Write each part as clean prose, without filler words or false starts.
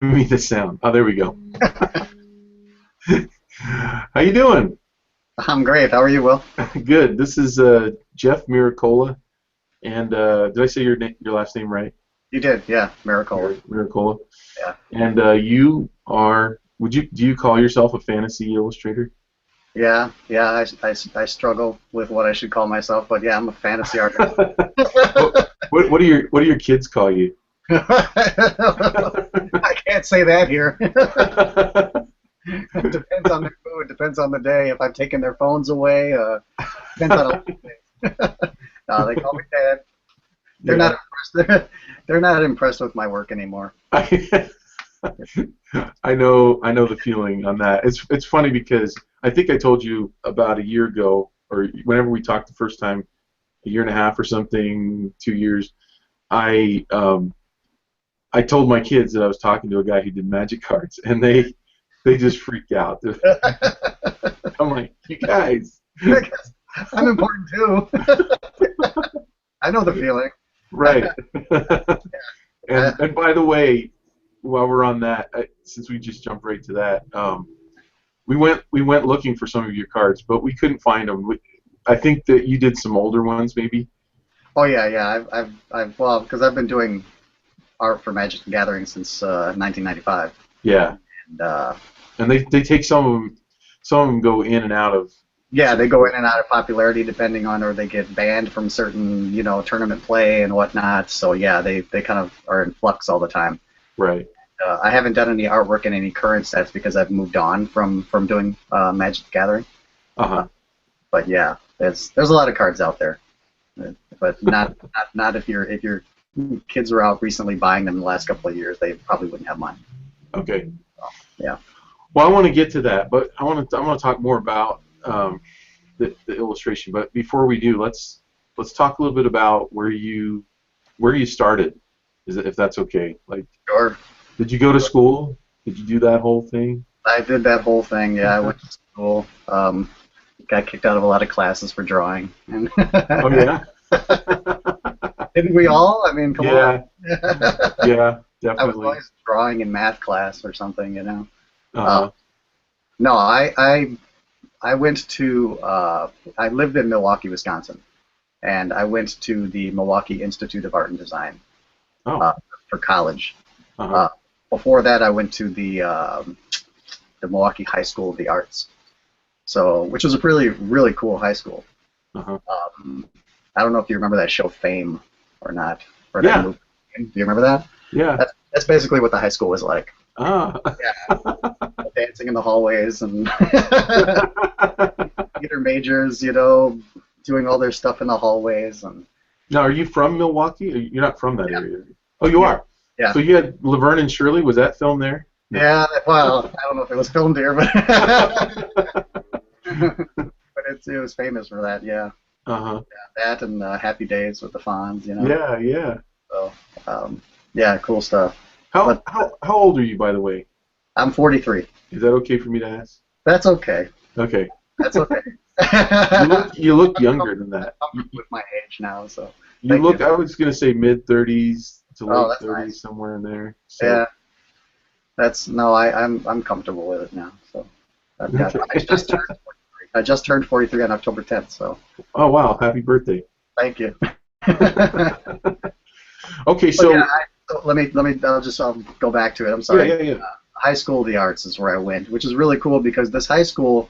me the sound. Oh, there we go. How you doing? I'm great. How are you, Will? Good. This is Jeff Miracola, and did I say your last name right? You did, yeah. Miracola. Miracola. Yeah. And you are. Do you call yourself a fantasy illustrator? Yeah, yeah. I struggle with what I should call myself, but yeah, I'm a fantasy artist. what, what do your kids call you? I can't say that here. It depends on their mood, depends on the day. If I'm taking their phones away, depends on a lot of things. No, they call me dad. They're Yeah. not impressed. They're not impressed with my work anymore. I know the feeling on that. It's funny because I think I told you about a year ago, or whenever we talked the first time, a year and a half or something, 2 years. I I told my kids that I was talking to a guy who did magic cards, and they just freaked out. I'm like, you guys, I'm important too. I know the feeling. right? Uh, And by the way, while we're on that, since we just jumped right to that, we went looking for some of your cards, but we couldn't find them. I think that you did some older ones, maybe. oh yeah, yeah. Well, because I've been doing art for Magic the Gathering since 1995, Yeah, and and they take some of them go in and out of yeah, they go in and circulation. out of popularity depending on, or they get banned from certain, tournament play and whatnot. So yeah, they kind of are in flux all the time. Right. I haven't done any artwork in any current sets because I've moved on from doing Magic the Gathering. Uh, Uh-huh. but yeah, there's a lot of cards out there, but not if your kids were out recently buying them in the last couple of years, they probably wouldn't have mine. Okay. Yeah. Well, I want to get to that, but I want to talk more about the illustration. But before we do, let's talk a little bit about where you started. Is it, if that's okay? Like, Sure. did you go to school? Did you do that whole thing? I did that whole thing. Yeah, I went to school. Got kicked out of a lot of classes for drawing. And Oh yeah. didn't we all? I mean, come on. Yeah. Yeah. I was Definitely. always drawing in math class or something. Uh, Uh-huh. no, I went to I lived in Milwaukee, Wisconsin, and I went to the Milwaukee Institute of Art and Design Oh. uh, for college. Uh-huh. Uh, Before that, I went to the Milwaukee High School of the Arts, so which was a really really cool high school. Uh-huh. Um, I don't know if you remember that show Fame or not, or that Yeah. movie. Do you remember that? Yeah. That's basically what the high school was like. Ah. Yeah, dancing in the hallways and theater majors, doing all their stuff in the hallways and Now, are you from Milwaukee? You're not from that yeah, area. Oh, you yeah, are. yeah. So you had Laverne and Shirley. Was that filmed there? No. Yeah, well, I don't know if it was filmed here, but but it was famous for that. Yeah, Uh-huh. that and Happy Days with the Fonz. Yeah, yeah. So yeah, cool stuff. How But how how old are you, by the way? I'm 43. Is that okay for me to ask? That's okay. Okay. That's okay. You look you I'm look younger than that. You, comfortable with my age now, so you thank you. look. I was gonna say mid 30s to Oh, late that's 30s, nice. somewhere in there. So Yeah, that's no, I'm comfortable with it now. So I've got okay. I just turned 43 on October 10th. So Oh wow! Happy birthday. thank you. Okay, But yeah, so so let me I'll go back to it. I'm yeah, sorry. yeah, yeah. High School of the Arts is where I went, which is really cool because this high school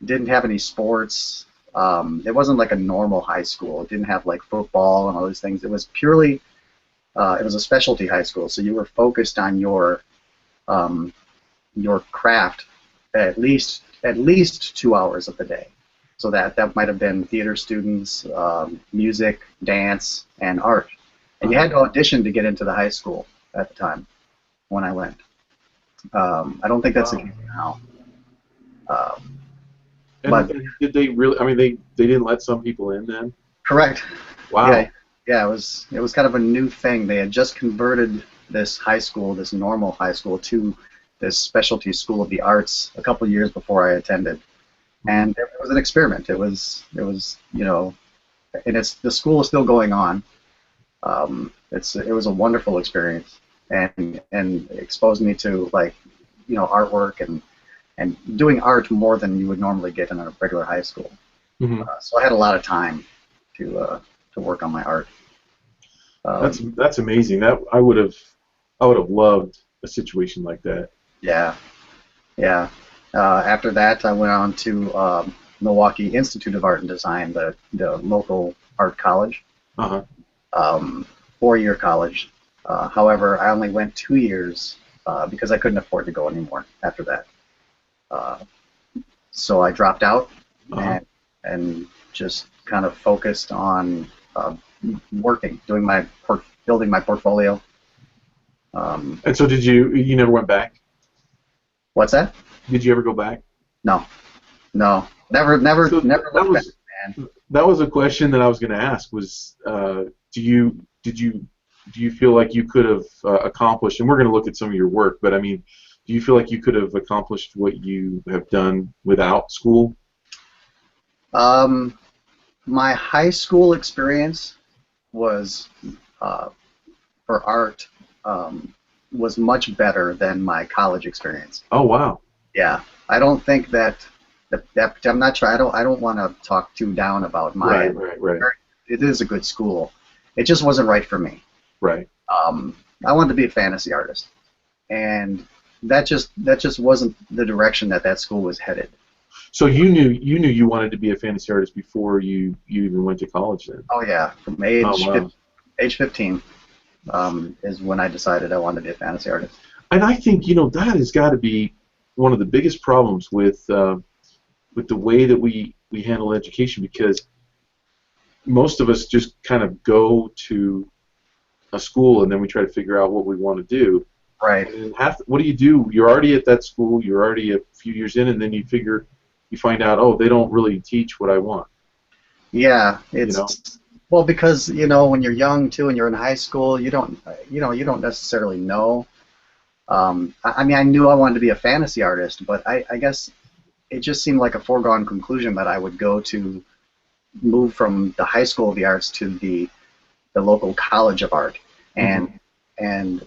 didn't have any sports. It wasn't like a normal high school. It didn't have like football and all these things. It was purely it was a specialty high school, so you were focused on um, your craft at least 2 hours of the day. So that might have been theater students, music, dance, and art. And you Uh-huh. had to audition to get into the high school at the time when I went. I don't think that's the Wow. case now. Um, And, but and did they really? I mean, they didn't let some people in then. correct. Yeah, Wow. yeah. It was kind of a new thing. They had just converted this high school, this normal high school, to this specialty school of the arts a couple years before I attended, Mhm. and it was an experiment. It was and the school is still going on. It was a wonderful experience. and exposed me to like artwork and doing art more than you would normally get in a regular high school. Hmm. So I had a lot of time to work on my art. That's amazing. That I would have loved a situation like that. Yeah, yeah. After that, I went on to Milwaukee Institute of Art and Design, the local art college, Uh-huh. 4-year college. However, I only went 2 years because I couldn't afford to go anymore after that. Uh, so I dropped out Uh-huh. and just kind of focused on working, building my portfolio. And so you never went back? What's that? Did you ever go back? No, no, never, never, So never that looked back, was man. that was a question that I was going to ask was do you feel like you could have accomplished, and we're going to look at some of your work, but I mean, do you feel like you could have accomplished what you have done without school? Um, my high school experience was uh, for art was much better than my college experience. Oh, wow. Yeah, I don't think that I'm not trying. I don't want to talk too down about Right, mine. right, right, It is a good school. It just wasn't right for me. right. Um, I wanted to be a fantasy artist, and that just wasn't the direction that school was headed. So you knew you wanted to be a fantasy artist before you even went to college then. Oh yeah, from Oh, wow. age 15 is when I decided I wanted to be a fantasy artist. And I think that has got to be one of the biggest problems with the way that we handle education, because most of us just kind of go to a school and then we try to figure out what we want to do. Right. And then what do you do? You're already at that school. You're already a few years in, and then you find out, oh, they don't really teach what I want. Yeah, You know? it's well because when you're young too and you're in high school, you don't necessarily know. I mean, I knew I wanted to be a fantasy artist, but I guess it just seemed like a foregone conclusion that I would go to move from the high school of the arts to the local college of art, Hmm. and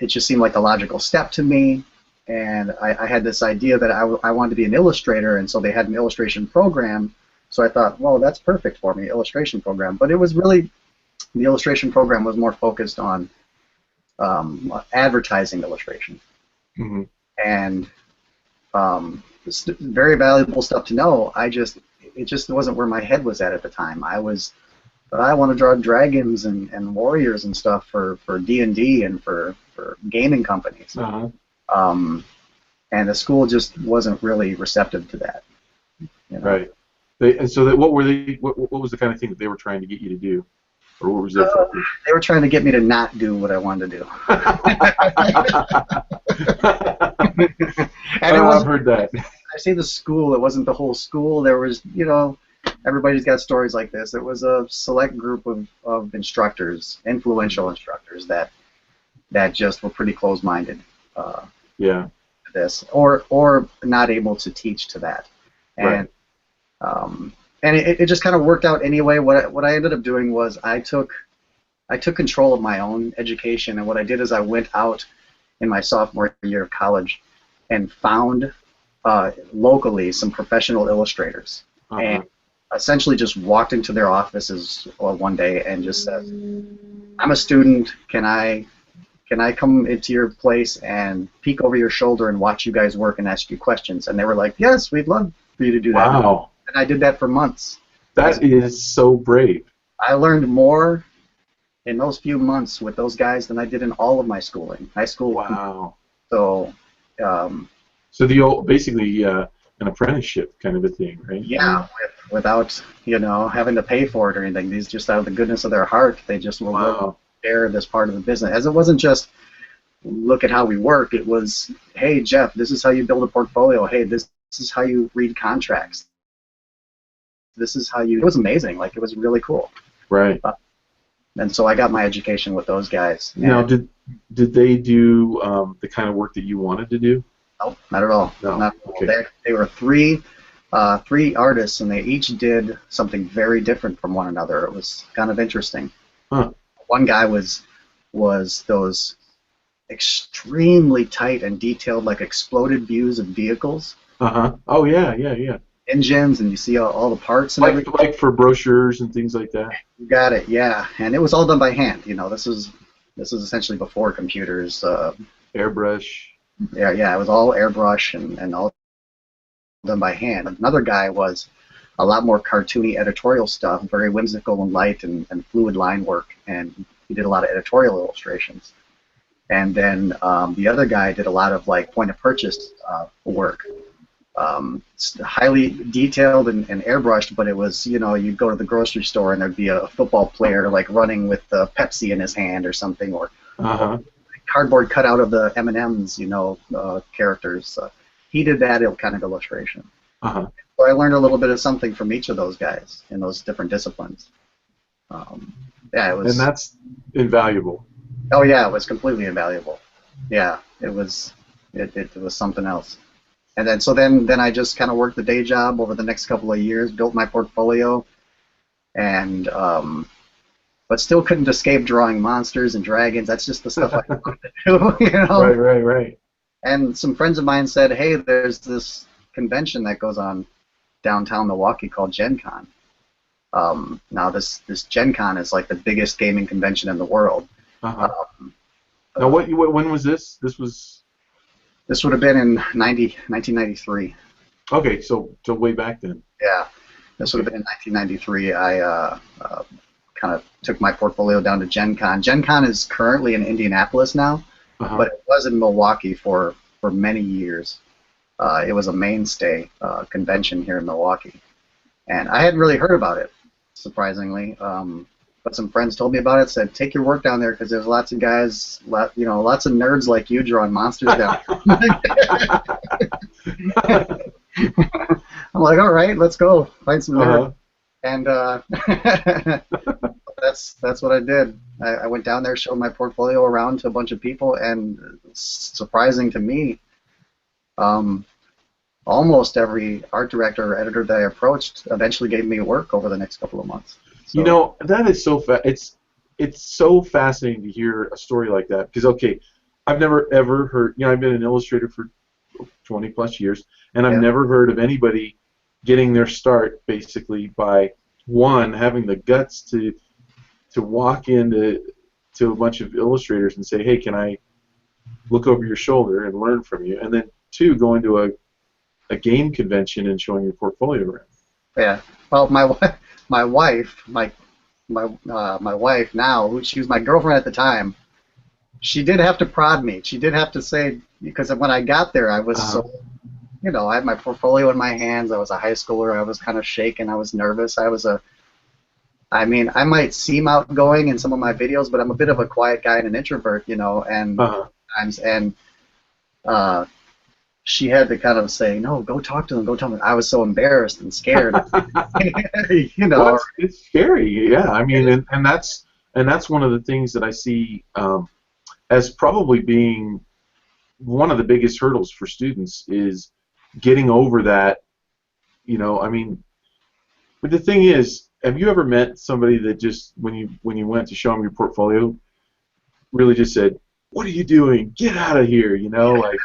it just seemed like a logical step to me. And I had this idea that I wanted to be an illustrator, and so they had an illustration program. So I thought, well, that's perfect for me, illustration program. But it was really the illustration program was more focused on advertising illustration, Hmm. and very valuable stuff to know. It just wasn't where my head was at the time. I want to draw dragons and warriors and stuff for D&D and for gaming companies. Uh-huh. Um, and the school just wasn't really receptive to that. You know. Right. And so what were they? What was the kind of thing that they were trying to get you to do, or what was their Uh, focus? they were trying to get me to not do what I wanted to do. And it Oh, I've wasn't. heard that. I say the school. It wasn't the whole school. There was, everybody's got stories like this. It was a select group of instructors, influential instructors that just were pretty close-minded Yeah. to this, or not able to teach to that, Right. and um, and it just kind of worked out anyway. What I ended up doing was I took control of my own education, and what I did is I went out in my sophomore year of college and found locally some professional illustrators, and Uh-huh. essentially just walked into their offices one day and just said, "I'm a student. Can I come into your place and peek over your shoulder and watch you guys work and ask you questions?" And they were like, "Yes, we'd love for you to do that." Wow. And I did that for months. That is so brave. I learned more in those few months with those guys than I did in all of my schooling. High school. Wow. So, um, So the old, basically, an apprenticeship kind of a thing, right? yeah, without having to pay for it or anything. These just out of the goodness of their heart, they just were willing to Wow. share this part of the business. As it wasn't just look at how we work. It was, hey Jeff, this is how you build a portfolio. Hey, this is how you read contracts. This is how you. It was amazing. Like it was really cool. Right. And so I got my education with those guys. Now, And did they do the kind of work that you wanted to do? nope, not at all. No. Not at all. Okay. They were three artists, and they each did something very different from one another. It was kind of interesting. Huh. One guy was those. extremely tight and detailed, like exploded views of vehicles, Uh-huh. Oh yeah, yeah, yeah. engines, and you see all the parts and Like everything. like for brochures and things like that. You got it, yeah. And it was all done by hand. You know, this is essentially before computers. Airbrush. Yeah, yeah. It was all airbrush and all done by hand. Another guy was a lot more cartoony editorial stuff, very whimsical and light and fluid line work, and he did a lot of editorial illustrations. And then the other guy did a lot of like point of purchase work, highly detailed and airbrushed, but it was, you know, you'd go to the grocery store and there'd be a football player like running with Pepsi in his hand or something, or Uh-huh. cardboard cutout of the M&Ms, you know, characters. He did that kind of illustration. Uh-huh. So I learned a little bit of something from each of those guys in those different disciplines. Um, yeah, it And was. that's invaluable. Oh yeah, it was completely invaluable. Yeah, it was. It was something else. And then then I just kind of worked the day job over the next couple of years, built my portfolio, and but still couldn't escape drawing monsters and dragons. That's just the stuff I wanted to do, you Right, know. right, right. And some friends of mine said, "Hey, there's this convention that goes on downtown Milwaukee called Gen Con." Now this Gen Con is like the biggest gaming convention in the world. Uh-huh. Um, Now uh, when was this? This was this would have been in 1993. okay, so way back then. Yeah, this would have Okay. been in 1993. I kind of took my portfolio down to Gen Con. Gen Con is currently in Indianapolis now, Uh-huh. but it was in Milwaukee for many years. It was a mainstay convention here in Milwaukee, and I hadn't really heard about it, surprisingly. But some friends told me about it. Said take your work down there because there's lots of guys, lots of nerds like you drawing monsters down there. I'm like, all right, let's go find some nerds. Uh-huh. And that's what I did. I went down there, showed my portfolio around to a bunch of people, and surprising to me, um, almost every art director or editor that I approached eventually gave me work over the next couple of months. You So know, that is so it's so fascinating to hear a story like that because okay, I've never ever heard, you know, I've been an illustrator for 20 plus years and I've yeah, never heard of anybody getting their start basically by one having the guts to walk into to a bunch of illustrators and say, "Hey, can I look over your shoulder and learn from you?" And then two, going to a game convention and showing your portfolio around. yeah. Well, my wife, my wife now, she was my girlfriend at the time. She did have to prod me. She did have to say because when I got there, I was Uh-huh. so, I had my portfolio in my hands. I was a high schooler. I was kind of shaken. I was nervous. I mean, I might seem outgoing in some of my videos, but I'm a bit of a quiet guy and an introvert, and Uh-huh. times and uh, she had to kind of say, no, go talk to them, go tell them. I was so embarrassed and scared, you Well, know. it's scary, yeah. I It mean, is, and that's one of the things that I see as probably being one of the biggest hurdles for students is getting over that. You know, I mean, but the thing is, have you ever met somebody that just when you went to show them your portfolio, really just said, "What are you doing? Get out of here!" You know, like,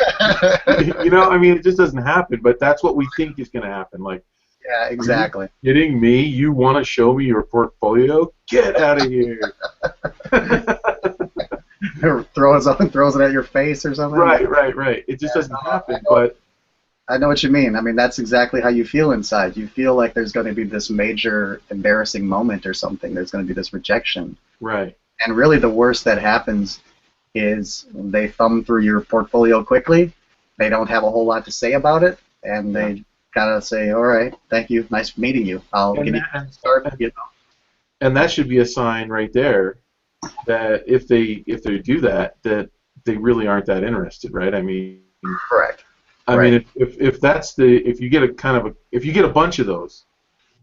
you know, I mean, it just doesn't happen. But that's what we think is going to happen. Like, yeah, are you exactly. kidding me? You want to show me your portfolio? Get out of here! Throws it at your face or something. Right, right, right. It just doesn't I happen. know, But I know what you mean. I mean, that's exactly how you feel inside. You feel like there's going to be this major embarrassing moment or something. There's going to be this rejection. right, And really, the worst that happens is they thumb through your portfolio quickly. They don't have a whole lot to say about it, and yeah. they kind of say, "All right, thank you, nice meeting you. I'll And give you that, a start." and, and that should be a sign right there that if they do that, that they really aren't that interested, right? Correct. I mean, Right. if that's the if you get a kind of a if you get a bunch of those,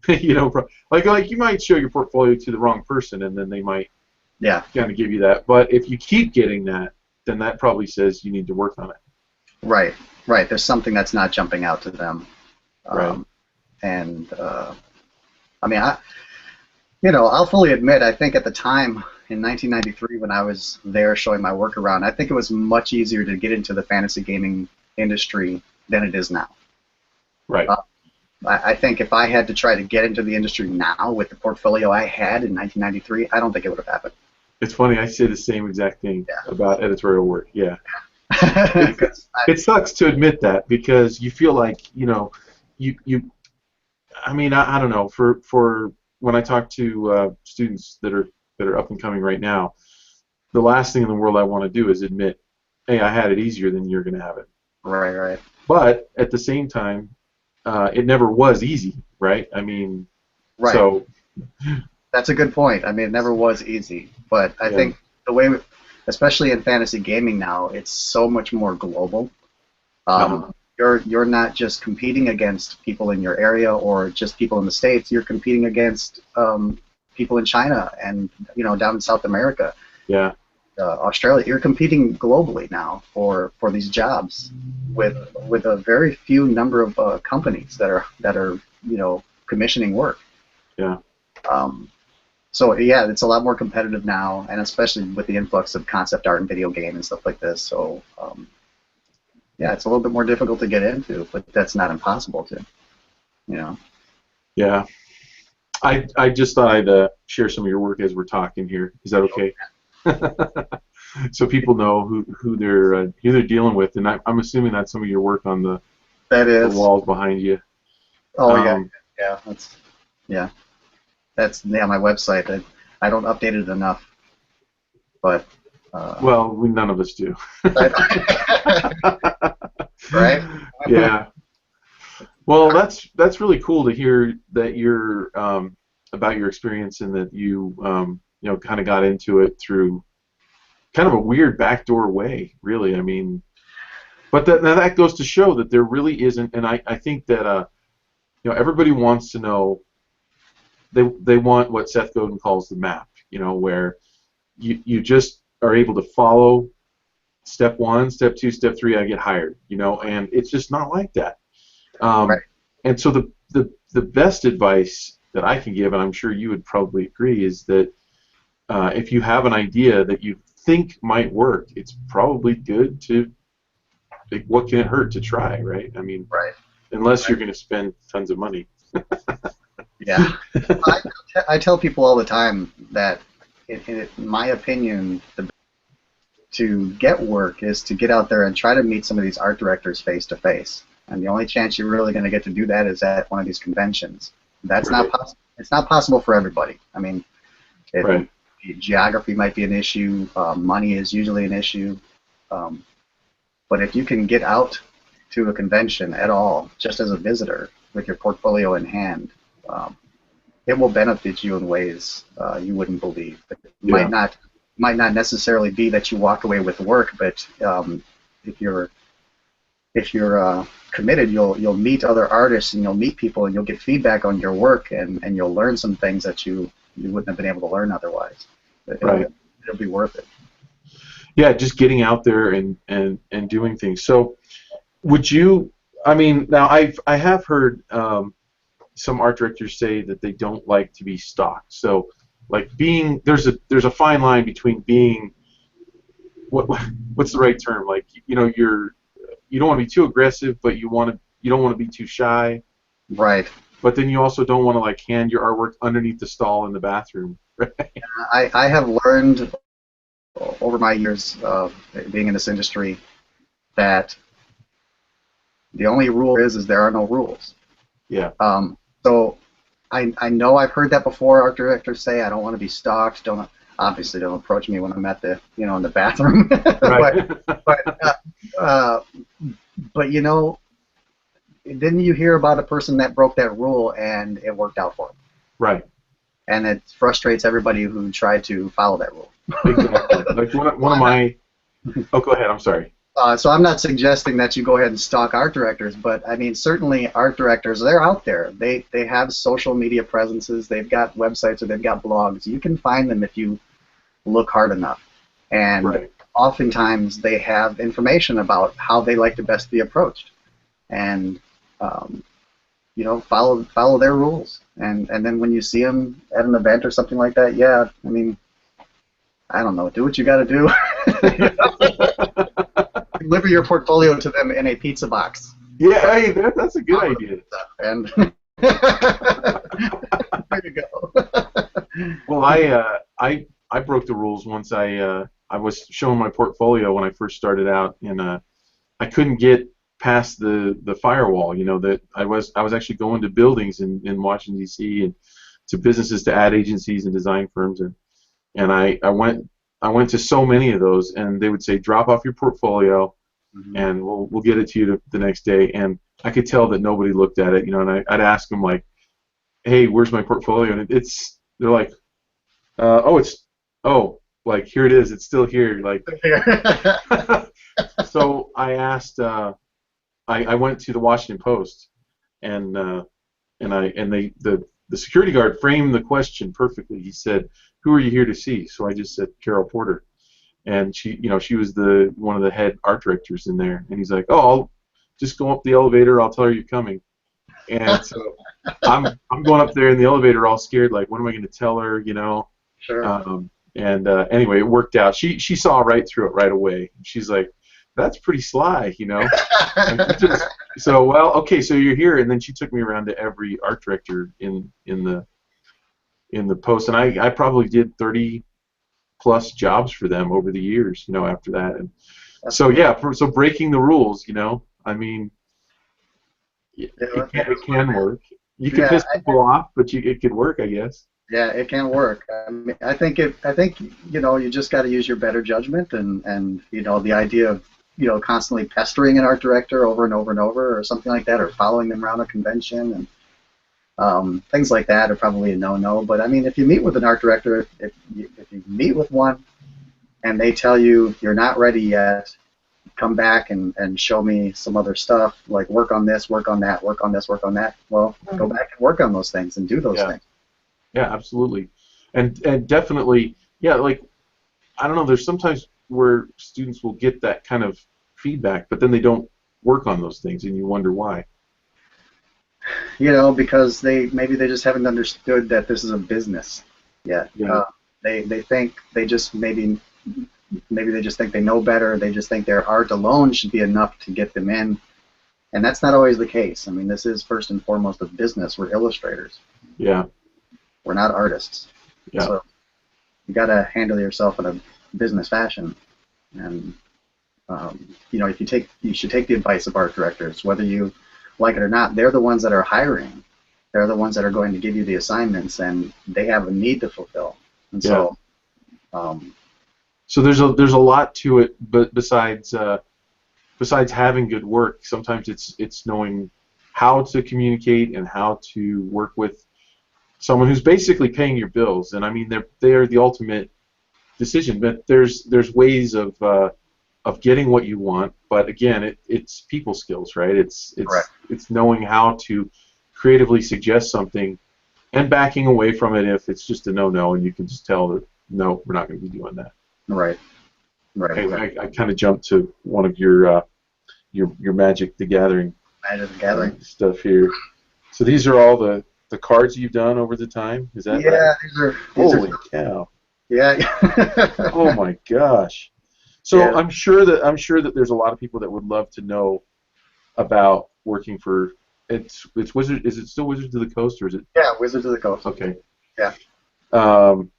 you know, like you might show your portfolio to the wrong person, and then they might Yeah. kind of give you that. But if you keep getting that, then that probably says you need to work on it. Right. Right. There's something that's not jumping out to them, Right. um, and I mean, I'll fully admit, I think at the time in 1993 when I was there showing my work around, I think it was much easier to get into the fantasy gaming industry than it is now. Right. I think if I had to try to get into the industry now with the portfolio I had in 1993, I don't think it would have happened. It's funny. I say the same exact thing Yeah. about editorial work. Yeah. It, 'Cause it sucks to admit that because you feel like, you I mean, I don't know. For when I talk to students that are up and coming right now, the last thing in the world I want to do is admit, hey, I had it easier than you're going to have it. right. But at the same time, it never was easy, right? I mean, Right. so That's a good point. I mean, it never was easy, but I yeah, think the way, especially in fantasy gaming now, it's so much more global. uh-huh. You're not just competing against people in your area or just people in the States. You're competing against people in China and down in South America, Yeah, Australia. You're competing globally now for these jobs with a very few number of companies that are commissioning work. yeah, Um, so yeah, it's a lot more competitive now, and especially with the influx of concept art and video game and stuff like this. So yeah, it's a little bit more difficult to get into, but that's not impossible to, you know. yeah. I just thought I'd share some of your work as we're talking here. Is that okay? So people know who they're dealing with, and I'm assuming that's some of your work on That the is. walls behind you. Oh yeah, Um, yeah. Yeah, that's my website. I don't update it enough, but well, none of us do. right. Yeah. Well, that's really cool to hear that you're about your experience and that you kind of got into it through kind of a weird backdoor way, really. I mean, but that goes to show that there really isn't, and I think that everybody wants to know they want what Seth Godin calls the map, where you just are able to follow step one, step two, step three, I get hired, and it's just not like that. Right. Um, and so the best advice that I can give, and I'm sure you would probably agree, is that if you have an idea that you think might work, it's probably good to. What can it hurt to try, right? I mean, Right. unless Right. you're going to spend tons of money. Yeah. I tell people all the time that, in my opinion, to get work is to get out there and try to meet some of these art directors face to face. And the only chance you're really going to get to do that is at one of these conventions. That's not Right. possible. It's not possible for everybody. I mean, Right. geography might be an issue. Money is usually an issue. Um, but if you can get out to a convention at all, just as a visitor, with your portfolio in hand, um, it will benefit you in ways you wouldn't believe. It Yeah. might not necessarily be that you walk away with work, but if you're committed, you'll meet other artists and you'll meet people and you'll get feedback on your work and you'll learn some things that you wouldn't have been able to learn otherwise. Right. It'll be worth it. Yeah. Just getting out there and doing things. So, would you? I mean, now I have heard some art directors say that they don't like to be stalked. So, like there's a fine line between being what what's the right term? Like you don't want to be too aggressive, but you don't want to be too shy. Right. But then you also don't want to like hand your artwork underneath the stall in the bathroom. I have learned over my years of being in this industry that the only rule is there are no rules. Yeah. So I know I've heard that before. Art directors say I don't want to be stalked. Obviously don't approach me when I'm at the in the bathroom. Right. but uh, but then you hear about a person that broke that rule and it worked out for them, Right. and it frustrates everybody who tried to follow that rule. Exactly. Like one of my. Oh, go ahead. I'm sorry. So I'm not suggesting that you go ahead and stalk art directors, but I mean certainly art directors, they're out there. They have social media presences, they've got websites or they've got blogs. You can find them if you look hard enough. And Right. oftentimes they have information about how they like to best be approached. And um, follow their rules. And then when you see them at an event or something like that, yeah, I mean I don't know, do what you got to do. Deliver your portfolio to them in a pizza box. Yeah, hey, that's a good idea. And there you go. Well, I broke the rules once. I was showing my portfolio when I first started out, and I couldn't get past the firewall. You know that I was actually going to buildings in Washington D.C. and to businesses, to ad agencies and design firms, and I went to so many of those, and they would say drop off your portfolio, Mhm. and we'll get it to you the next day. And I could tell that nobody looked at it. You know, and I'd ask them like, hey, where's my portfolio? And it's they're like, oh, like here it is. It's still here. Like, so I asked. I went to the Washington Post, and the security guard framed the question perfectly. He said, "Who are you here to see?" So I just said Carol Porter, and she was the one of the head art directors in there. And he's like, "Oh, I'll just go up the elevator. I'll tell her you're coming." And so I'm going up there in the elevator, all scared, like, what am I going to tell her? You know. Sure. And anyway, it worked out. She saw right through it right away. She's like, "That's pretty sly, you know." And so, well, okay, so you're here, and then she took me around to every art director in the Post, and I probably did 30 plus jobs for them over the years, you know, after that. And That's so cool. yeah, so breaking the rules, you know, I mean, Yeah, it can work. You can yeah, piss people off, but it could work, I guess. yeah, it can work. I mean, I think you just got to use your better judgment and the idea of constantly pestering an art director over and over and over or something like that, or following them around a convention and things like that are probably a no-no. But I mean, if you meet with an art director, if you meet with one and they tell you you're not ready yet, come back and show me some other stuff, like work on this, work on that, work on this, work on that. Well, go back and work on those things and do those Yeah, things. yeah, absolutely, and definitely, yeah. Like, I don't know. There's sometimes where students will get that kind of feedback, but then they don't work on those things, and you wonder why. Because maybe they just haven't understood that this is a business yet. Yeah, They think they just maybe they just think they know better. They just think their art alone should be enough to get them in, and that's not always the case. I mean, this is first and foremost a business. We're illustrators. yeah, We're not artists. yeah, So you got to handle yourself in a business fashion. And if you should take the advice of art directors, whether you like it or not. They're the ones that are hiring. They're the ones that are going to give you the assignments, and they have a need to fulfill. And yeah. so, um, So there's a lot to it, but besides having good work, sometimes it's knowing how to communicate and how to work with someone who's basically paying your bills. And I mean, they're the ultimate decision, but there's ways of getting what you want. But again, it's people skills, right? It's correct. it's it's knowing how to creatively suggest something and backing away from it if it's just a no-no, and you can just tell that no, we're not going to be doing that. Right. Right. Anyway, I kind of jumped to one of your Magic the Gathering Magic the Gathering. stuff here. So these are all the cards you've done over the time. Is that right? Yeah, these are Holy cow! yeah. Oh my gosh! So Yeah. I'm sure that there's a lot of people that would love to know about working for it's Wizard. Is it still Wizards of the Coast, or is it? Yeah, Wizards of the Coast. Okay. Yeah. Um,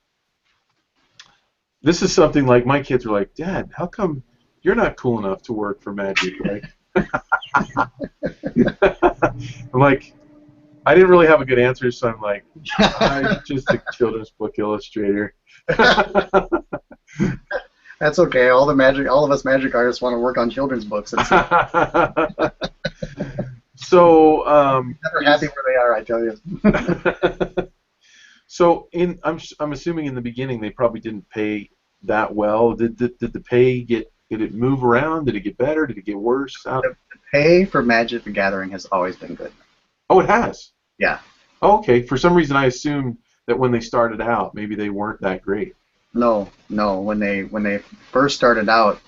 this is something like my kids are like, Dad, how come you're not cool enough to work for Magic? Like, I'm like, I didn't really have a good answer, so I'm like, I'm just a children's book illustrator. That's okay. All of us magic artists want to work on children's books. So, They're happy where they are, I tell you. so I'm assuming in the beginning they probably didn't pay that well. Did the pay did it move around? Did it get better? Did it get worse? The pay for Magic the Gathering has always been good. Oh, it has. Yeah. Oh, okay. For some reason, I assumed that when they started out, maybe they weren't that great. No, no. When they first started out,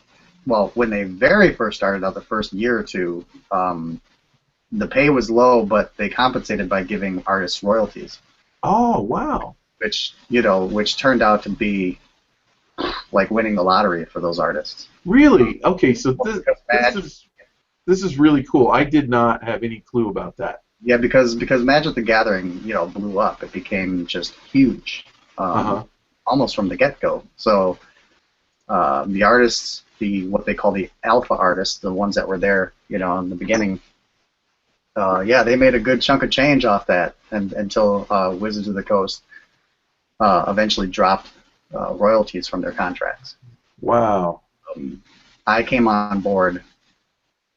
well, when they very first started out, the first year or two, the pay was low, but they compensated by giving artists royalties, Oh, wow. which turned out to be like winning the lottery for those artists. Really? Okay, so Because this is this is really cool. I did not have any clue about that. Yeah, because Magic the Gathering, blew up. It became just huge, Uh-huh. almost from the get-go. So the artists, the what they call the alpha artists, the ones that were there, in the beginning, yeah, they made a good chunk of change off that, and until Wizards of the Coast eventually dropped royalties from their contracts. Wow. Um, I came on board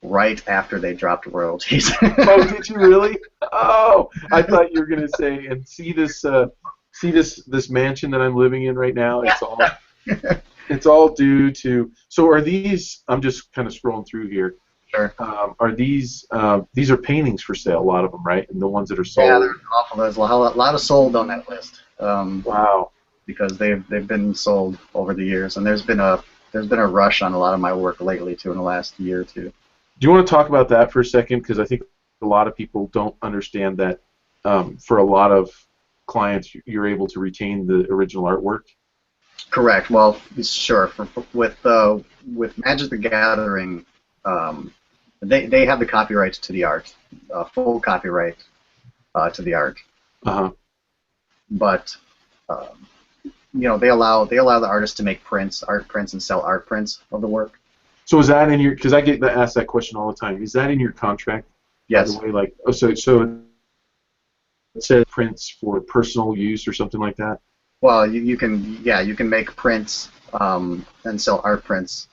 right after they dropped royalties. Oh, did you really? Oh, I thought you were gonna say, and see this mansion that I'm living in right now. It's all due to. So are these? I'm just kind of scrolling through here. Sure. Are these are paintings for sale? A lot of them, right? And the ones that are Yeah, sold. there's awful. There's a lot of sold on that list. Wow. Because they've been sold over the years, and there's been a rush on a lot of my work lately too in the last year or two. Do you want to talk about that for a second? Because I think a lot of people don't understand that for a lot of clients, you're able to retain the original artwork. Correct. Well, sure. With Magic the Gathering, um, they have the copyright to the art, full copyright to the art, Uh-huh. but um, they allow the artist to make art prints, and sell art prints of the work. So is that in your? Because I get asked that question all the time. Is that in your contract? By the Yes. way, like, oh, so it says prints for personal use or something like that. Well, you can make prints and sell art prints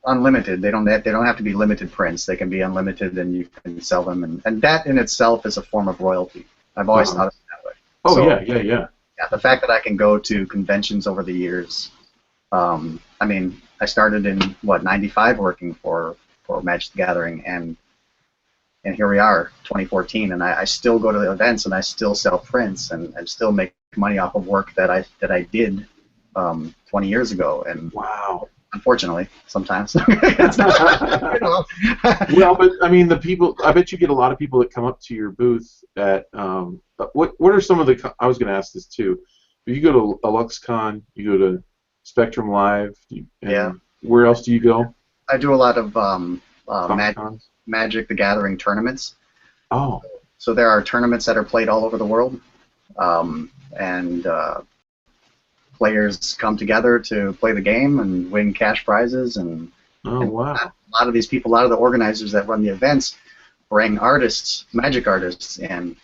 unlimited. They don't have to be limited prints. They can be unlimited, and you can sell them, and that in itself is a form of royalty. I've always Uh-huh. thought of it that way. Oh So yeah, yeah, yeah. yeah, the fact that I can go to conventions over the years. I mean, I started in '95 working for Magic the Gathering, and here we are, 2014, and I still go to the events, and I still sell prints, and still make money off of work that I did 20 years ago, and Wow. unfortunately, sometimes it's not, Well, but I mean, the people. I bet you get a lot of people that come up to your booth at. What are some of the? I was going to ask this too. But you go to AluxCon, you go to Spectrum Live, Yeah, and where else do you go? I do a lot of Comic Cons. Magic the Gathering tournaments. Oh, So there are tournaments that are played all over the world, and players come together to play the game and win cash prizes, oh and wow. a lot of these people, a lot of the organizers that run the events, bring artists, magic artists, in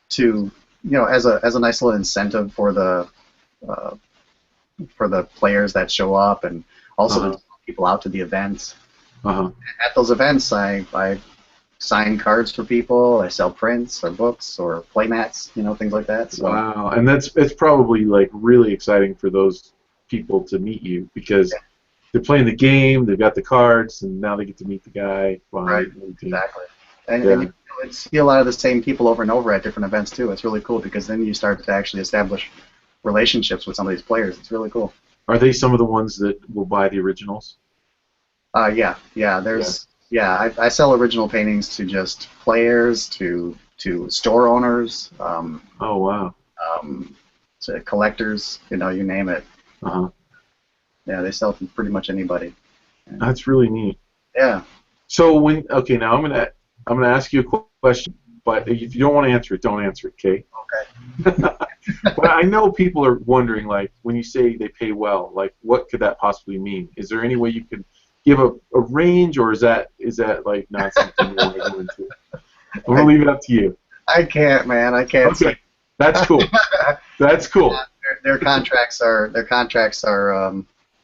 to as a nice little incentive uh, for the players that show up, and also to Uh-huh. draw people out to the events. Uh-huh. At those events, I sign cards for people. I sell prints or books or playmats, things like that. So Wow. And it's probably like really exciting for those people to meet you because they're playing the game, they've got the cards, and now they get to meet the guy right, behind the team. exactly. And Yeah. you see a lot of the same people over and over at different events too. It's really cool because then you start to actually establish relationships with some of these players. It's really cool. Are they some of the ones that will buy the originals? Yeah. Yeah. I sell original paintings to just players, to store owners, Oh wow. um, to collectors. You name it. Uh-huh. Yeah, they sell to pretty much anybody. And, That's really neat. yeah. So okay, now I'm gonna ask you a question, but if you don't want to answer it, don't answer it, okay? Okay. But I know people are wondering, like, when you say they pay well, like, what could that possibly mean? Is there any way you could give a range, or is that like not something you want to go into? I'm gonna leave it up to you. I can't, man. I can't say. Okay, that's cool. That's cool. Their contracts are.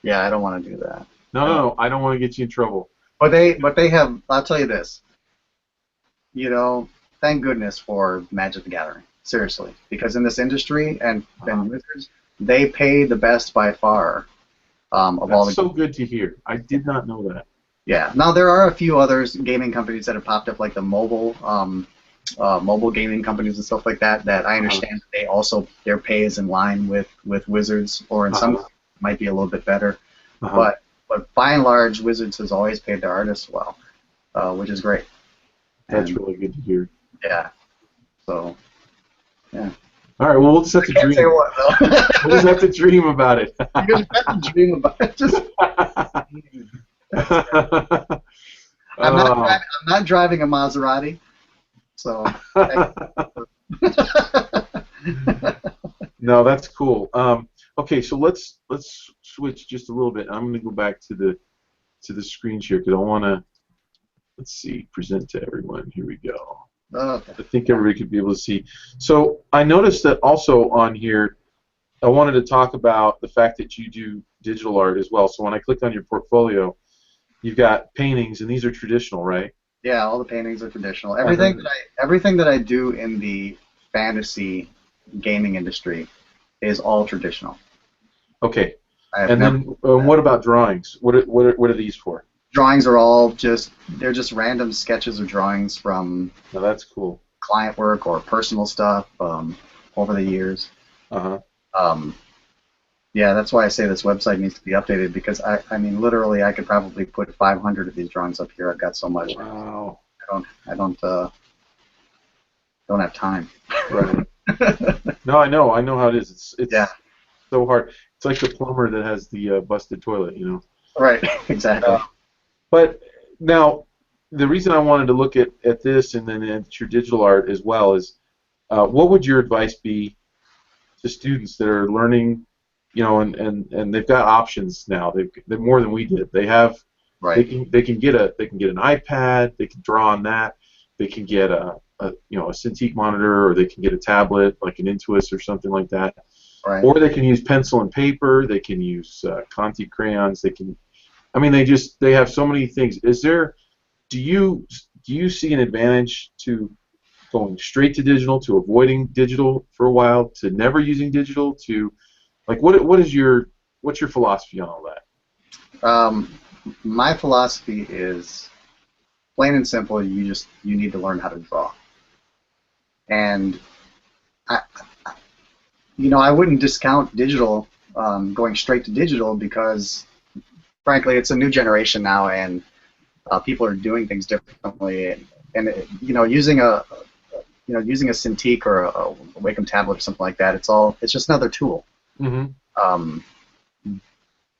Yeah, I don't want to do that. No, I no, don't. no. I don't want to get you in trouble. But they have. I'll tell you this. Thank goodness for Magic the Gathering. Seriously, because in this industry and Wizards, they pay the best by far of all That's the. so good to hear. I did not know that. Yeah. Now there are a few others gaming companies that have popped up, like the mobile gaming companies and stuff like that. That I Uh-huh. understand they also their pay is in line with Wizards, or in some Uh-huh. cases might be a little bit better. Uh-huh. But by and large, Wizards has always paid their artists well, which is great. That's And really good to hear. yeah, so yeah. All right. Well, we'll just have I to can't say dream. what We'll just though. have to dream about it. You just have to dream about it. Just that's right. Oh. I'm not driving a Maserati, so. No, that's cool. Okay, so let's switch just a little bit. I'm going to go back to the screen share because I want to, let's see, present to everyone. Here we go. Okay. I think everybody could be able to see. So I noticed that also on here, I wanted to talk about the fact that you do digital art as well. So when I clicked on your portfolio, you've got paintings, and these are traditional, right? Yeah, all the paintings are traditional. And then, Everything that I do in the fantasy gaming industry is all traditional. okay. I have And never then what about drawings? What are these for? drawings are all just they're just random sketches or drawings from Now that's cool. client work or personal stuff over the years. Uh-huh. Um, yeah, that's why I say this website needs to be updated because I mean literally I could probably put 500 of these drawings up here. I've got so much. Wow. I don't have time. Right. No, I know how it is. Yeah, It's so hard. It's like the plumber that has the busted toilet, you know. right, exactly. But now, the reason I wanted to look at this and then at your digital art as well is, what would your advice be to students that are learning, you know, and they've got options now. They're more than we did. Right, They can get an iPad. They can draw on that. They can get a Cintiq monitor, or they can get a tablet like an Intuos or something like that. right. Or they can use pencil and paper. They can use Conti crayons. I mean, they have so many things. Do you see an advantage to going straight to digital, to avoiding digital for a while, to never using digital, to like what's your philosophy on all that? Um, my philosophy is plain and simple. You need to learn how to draw, and I I wouldn't discount digital going straight to digital because frankly it's a new generation now and people are doing things differently and using a Cintiq or a Wacom tablet or something like that it's just another tool. Mm-hmm. Um,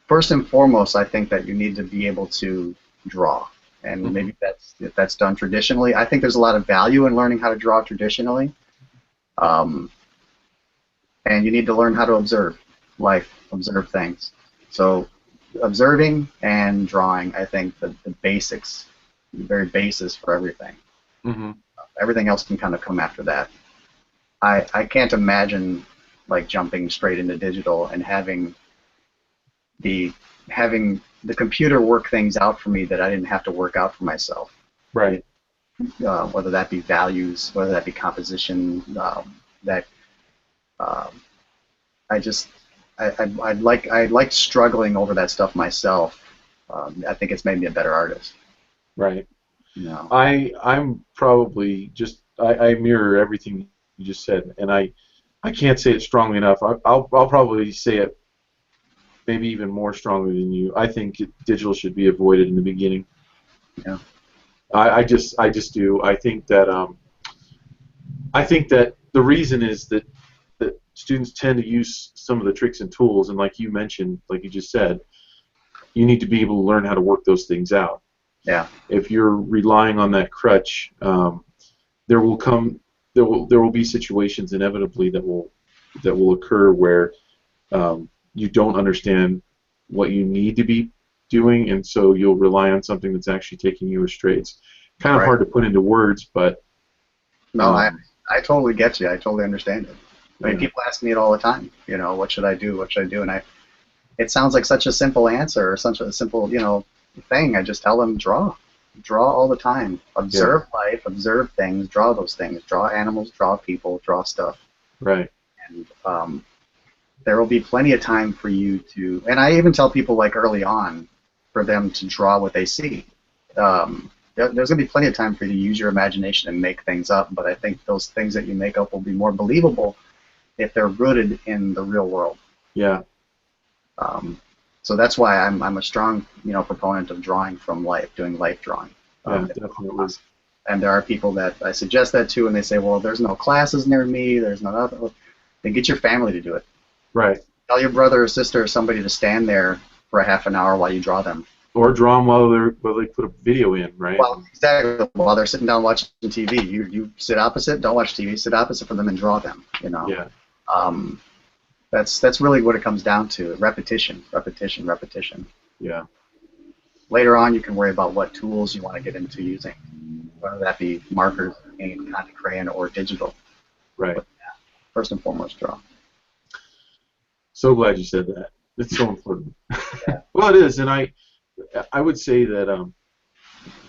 First and foremost, I think that you need to be able to draw, and Mm-hmm. maybe if that's done traditionally. I think there's a lot of value in learning how to draw traditionally, um, and you need to learn how to observe life, observe things. So, observing and drawing, I think the basics, the very basis for everything. Mm-hmm. Everything else can kind of come after that. I can't imagine like jumping straight into digital and the having the computer work things out for me that I didn't have to work out for myself. Right. Whether that be values, whether that be composition, that um, I just I like struggling over that stuff myself. I think it's made me a better artist. Right. You know. I'm probably I mirror everything you just said, and I can't say it strongly enough. I'll probably say it maybe even more strongly than you. I think digital should be avoided in the beginning. Yeah. I just do. I think that the reason is that students tend to use some of the tricks and tools, and like you mentioned, like you just said, you need to be able to learn how to work those things out. Yeah. If you're relying on that crutch, there will come there will be situations inevitably that will occur where you don't understand what you need to be doing, and so you'll rely on something that's actually taking you astray. It's kind of Right. hard to put into words, but No, um, I totally get you. I totally understand it. I mean, yeah, people ask me it all the time. What should I do? What should I do? And it sounds like such a simple answer or such a simple, thing. I just tell them draw all the time. yeah, Observe life, observe things, draw those things, draw animals, draw people, draw stuff, right, and there will be plenty of time for you to. And I even tell people like early on for them to draw what they see. There's going to be plenty of time for you to use your imagination and make things up, but I think those things that you make up will be more believable if they're rooted in the real world. yeah, Um, so that's why I'm a strong proponent of drawing from life, doing life drawing. yeah, If definitely, and there are people that I suggest that to, and they say, well, there's no classes near me, there's no nothing. then get your family to do it. Right. Tell your brother or sister or somebody to stand there for a half an hour while you draw them. Or draw them while they put a video in, right? Well, exactly. While they're sitting down watching TV, you sit opposite. Don't watch TV. Sit opposite from them and draw them. You know. Yeah. Um, that's really what it comes down to. Repetition, repetition, repetition. Yeah. Later on, you can worry about what tools you want to get into using, whether that be markers, paint, contact crayon, or digital. Right. But, yeah, first and foremost, draw. So glad you said that. It's so important. Yeah. Well, it is, and I would say that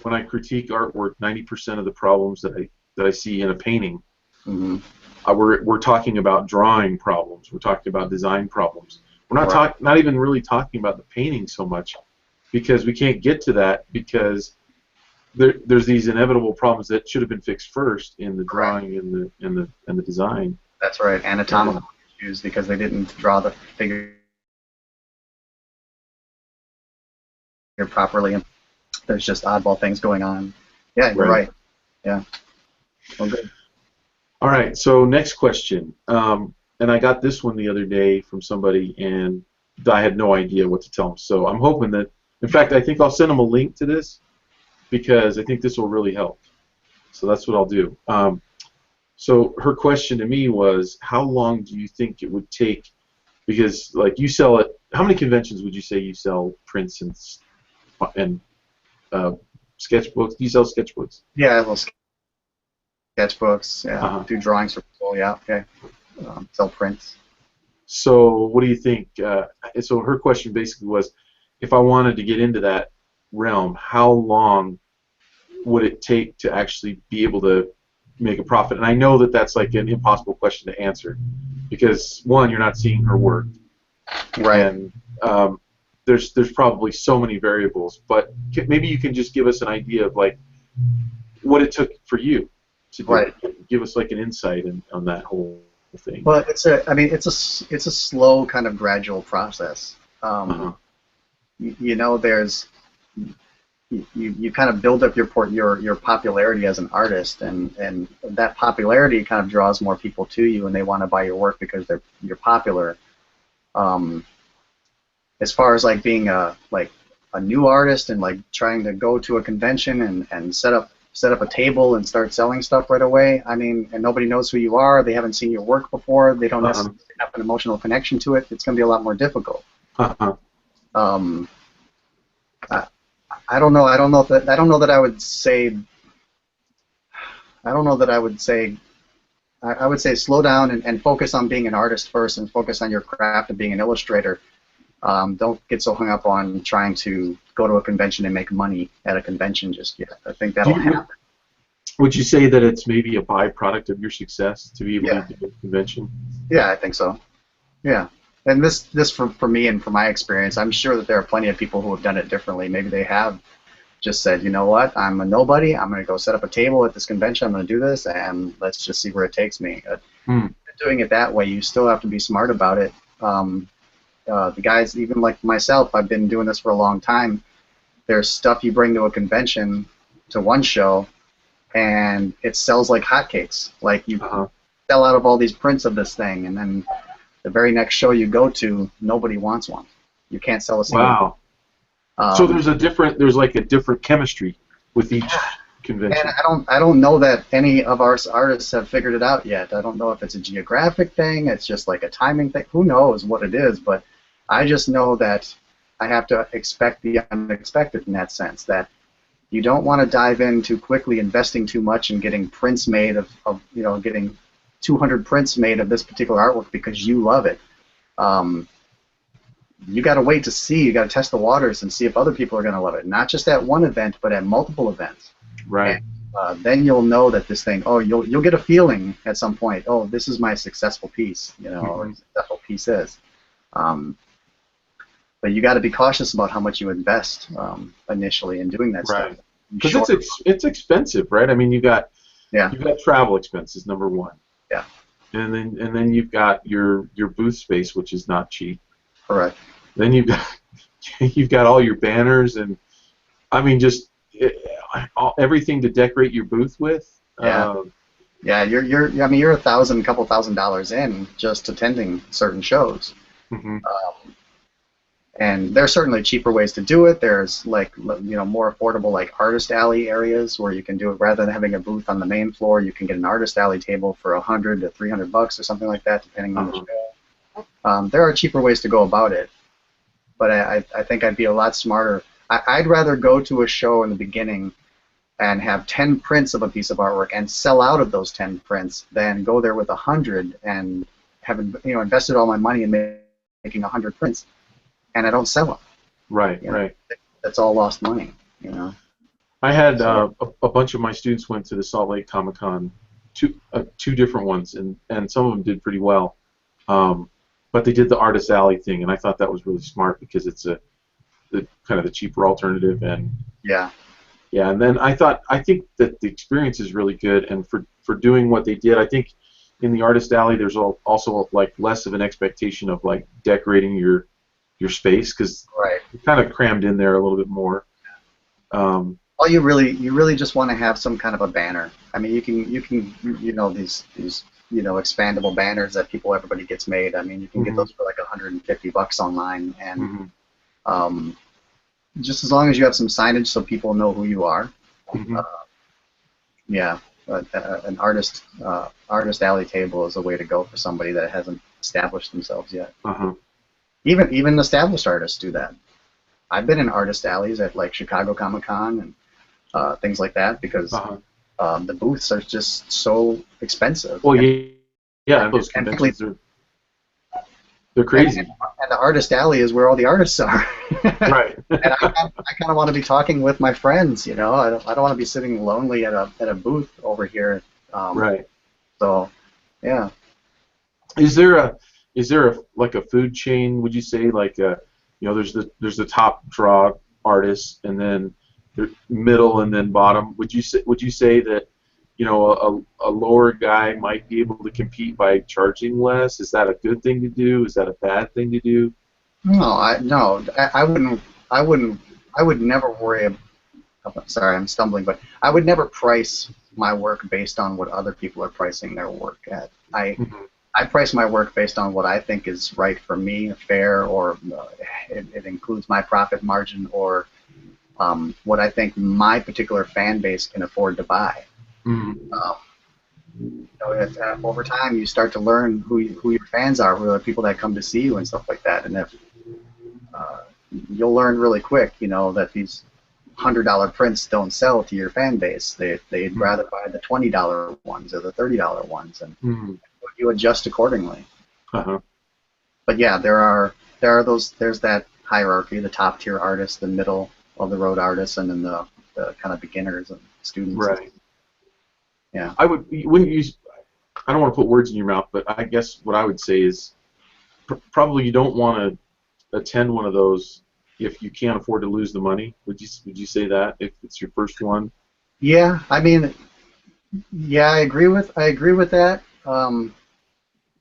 when I critique artwork, 90% of the problems that I see in a painting, Mm-hmm. we're talking about drawing problems. We're talking about design problems. We're not Right. not even really talking about the painting so much, because we can't get to that because there's these inevitable problems that should have been fixed first in the drawing and the design. That's right. Anatomical issues because they didn't draw the figure properly. There's just oddball things going on. Yeah, you're right. Yeah. Well, good. All right, so next question. And I got this one the other day from somebody, and I had no idea what to tell them. So I'm hoping that, in fact, I think I'll send them a link to this because I think this will really help. So that's what I'll do. So her question to me was, how long do you think it would take? Because, like, you sell it. How many conventions would you say you sell prints and sketchbooks? Do you sell sketchbooks? Yeah, little sketchbooks. Yeah, Uh-huh. do drawings for people. Yeah, okay. Sell prints. So what do you think? So her question basically was, if I wanted to get into that realm, how long would it take to actually be able to make a profit? And I know that that's like an impossible question to answer because, one, you're not seeing her work, Right. and there's probably so many variables. But maybe you can just give us an idea of like what it took for you to do Right. it. Give us like an insight on that whole thing. Well, it's a slow kind of gradual process. Uh-huh. You know, you kind of build up your popularity as an artist, and that popularity kind of draws more people to you, and they want to buy your work because you're popular. As far as like being a new artist and like trying to go to a convention and set up a table and start selling stuff right away. I mean, and nobody knows who you are. They haven't seen your work before. They don't necessarily have an emotional connection to it. It's going to be a lot more difficult. Uh-huh. I don't know. I don't know that I would say. I don't know that I would say. I would say slow down and focus on being an artist first, and focus on your craft and being an illustrator. Don't get so hung up on trying to go to a convention and make money at a convention just yet. I think that'll happen. Would you say that it's maybe a byproduct of your success to be able to do a convention? Yeah, I think so. Yeah. And this for me and from my experience, I'm sure that there are plenty of people who have done it differently. Maybe they have just said, you know what, I'm a nobody. I'm going to go set up a table at this convention. I'm going to do this, and let's just see where it takes me. Doing it that way, you still have to be smart about it. The guys, even like myself, I've been doing this for a long time. There's stuff you bring to a convention, to one show, and it sells like hotcakes. Like you sell out of all these prints of this thing, and then the very next show you go to, nobody wants one. You can't sell a single. Wow. So there's like a different chemistry with each convention. And I don't know that any of our artists have figured it out yet. I don't know if it's a geographic thing. It's just like a timing thing. Who knows what it is? But I just know that I have to expect the unexpected in that sense. That you don't want to dive in too quickly, investing too much and getting prints made of getting 200 prints made of this particular artwork because you love it. You got to wait to see. You got to test the waters and see if other people are going to love it. Not just at one event, but at multiple events. Right. And, then you'll know that this thing. Oh, you'll get a feeling at some point. Oh, this is my successful piece. Or successful piece is. But you got to be cautious about how much you invest initially in doing that stuff. Because it's expensive, right? I mean, you've got travel expenses, number one. Yeah. And then you've got your booth space, which is not cheap. Correct. Then you've got all your banners and I mean just everything to decorate your booth with. Yeah. Yeah, I mean, you're couple thousand dollars in just attending certain shows. Hmm. And there are certainly cheaper ways to do it. There's like more affordable like artist alley areas where you can do it rather than having a booth on the main floor. You can get an artist alley table for $100 to $300 or something like that, depending on the Uh-huh. show. There are cheaper ways to go about it, but I think I'd be a lot smarter. I'd rather go to a show in the beginning and have 10 prints of a piece of artwork and sell out of those 10 prints than go there with 100 and have invested all my money in making 100 prints and I don't sell them. Right, You know, right. that's all lost money. You know. I had So a bunch of my students went to the Salt Lake Comic Con, two different ones, and some of them did pretty well. Um, but they did the Artist Alley thing, and I thought that was really smart because it's the kind of the cheaper alternative, and yeah, yeah. And then I think that the experience is really good, and for doing what they did, I think in the Artist Alley there's also like less of an expectation of like decorating your space because right. it's kind of crammed in there a little bit more. All you really just want to have some kind of a banner. I mean, you can these expandable banners that everybody gets made. I mean, you can get Mhm, those for like $150 online, and mhm, um, just as long as you have some signage so people know who you are. mhm. Uh, yeah, an artist alley table is a way to go for somebody that hasn't established themselves yet. Uh-huh. Even established artists do that. I've been in artist alleys at like Chicago Comic Con and things like that because Uh-huh. the booths are just so expensive. Well, And, yeah, yeah, and, those and frankly, conventions they're and, and, crazy. and the artist alley is where all the artists are. And Right. I kind of want to be talking with my friends, you know. I don't want to be sitting lonely at a booth over here. Um, Right. so, yeah. Is there a like a food chain, would you say, like there's the top draw artists and then the middle and then bottom. Would you say that a lower guy might be able to compete by charging less? Is that a good thing to do? Is that a bad thing to do? I wouldn't. I wouldn't. I would never worry. Sorry, I'm stumbling, but I would never price my work based on what other people are pricing their work at. Hmm. I price my work based on what I think is right for me, fair, or it includes my profit margin, or what I think my particular fan base can afford to buy. Hmm. Um, over time, you start to learn who your fans are, who are the people that come to see you, and stuff like that. And if uh, you'll learn really quick, that these $100 prints don't sell to your fan base. They'd rather buy the $20 ones or the $30 ones, and Hmm. you adjust accordingly. Uh-huh. But yeah, there's that hierarchy: the top tier artists, the middle of the road artists, and then the kind of beginners and students. Right. Yeah. I wouldn't use. I don't want to put words in your mouth, but I guess what I would say is probably you don't want to attend one of those if you can't afford to lose the money. Would you say that if it's your first one? Yeah, I mean, yeah, I agree with that.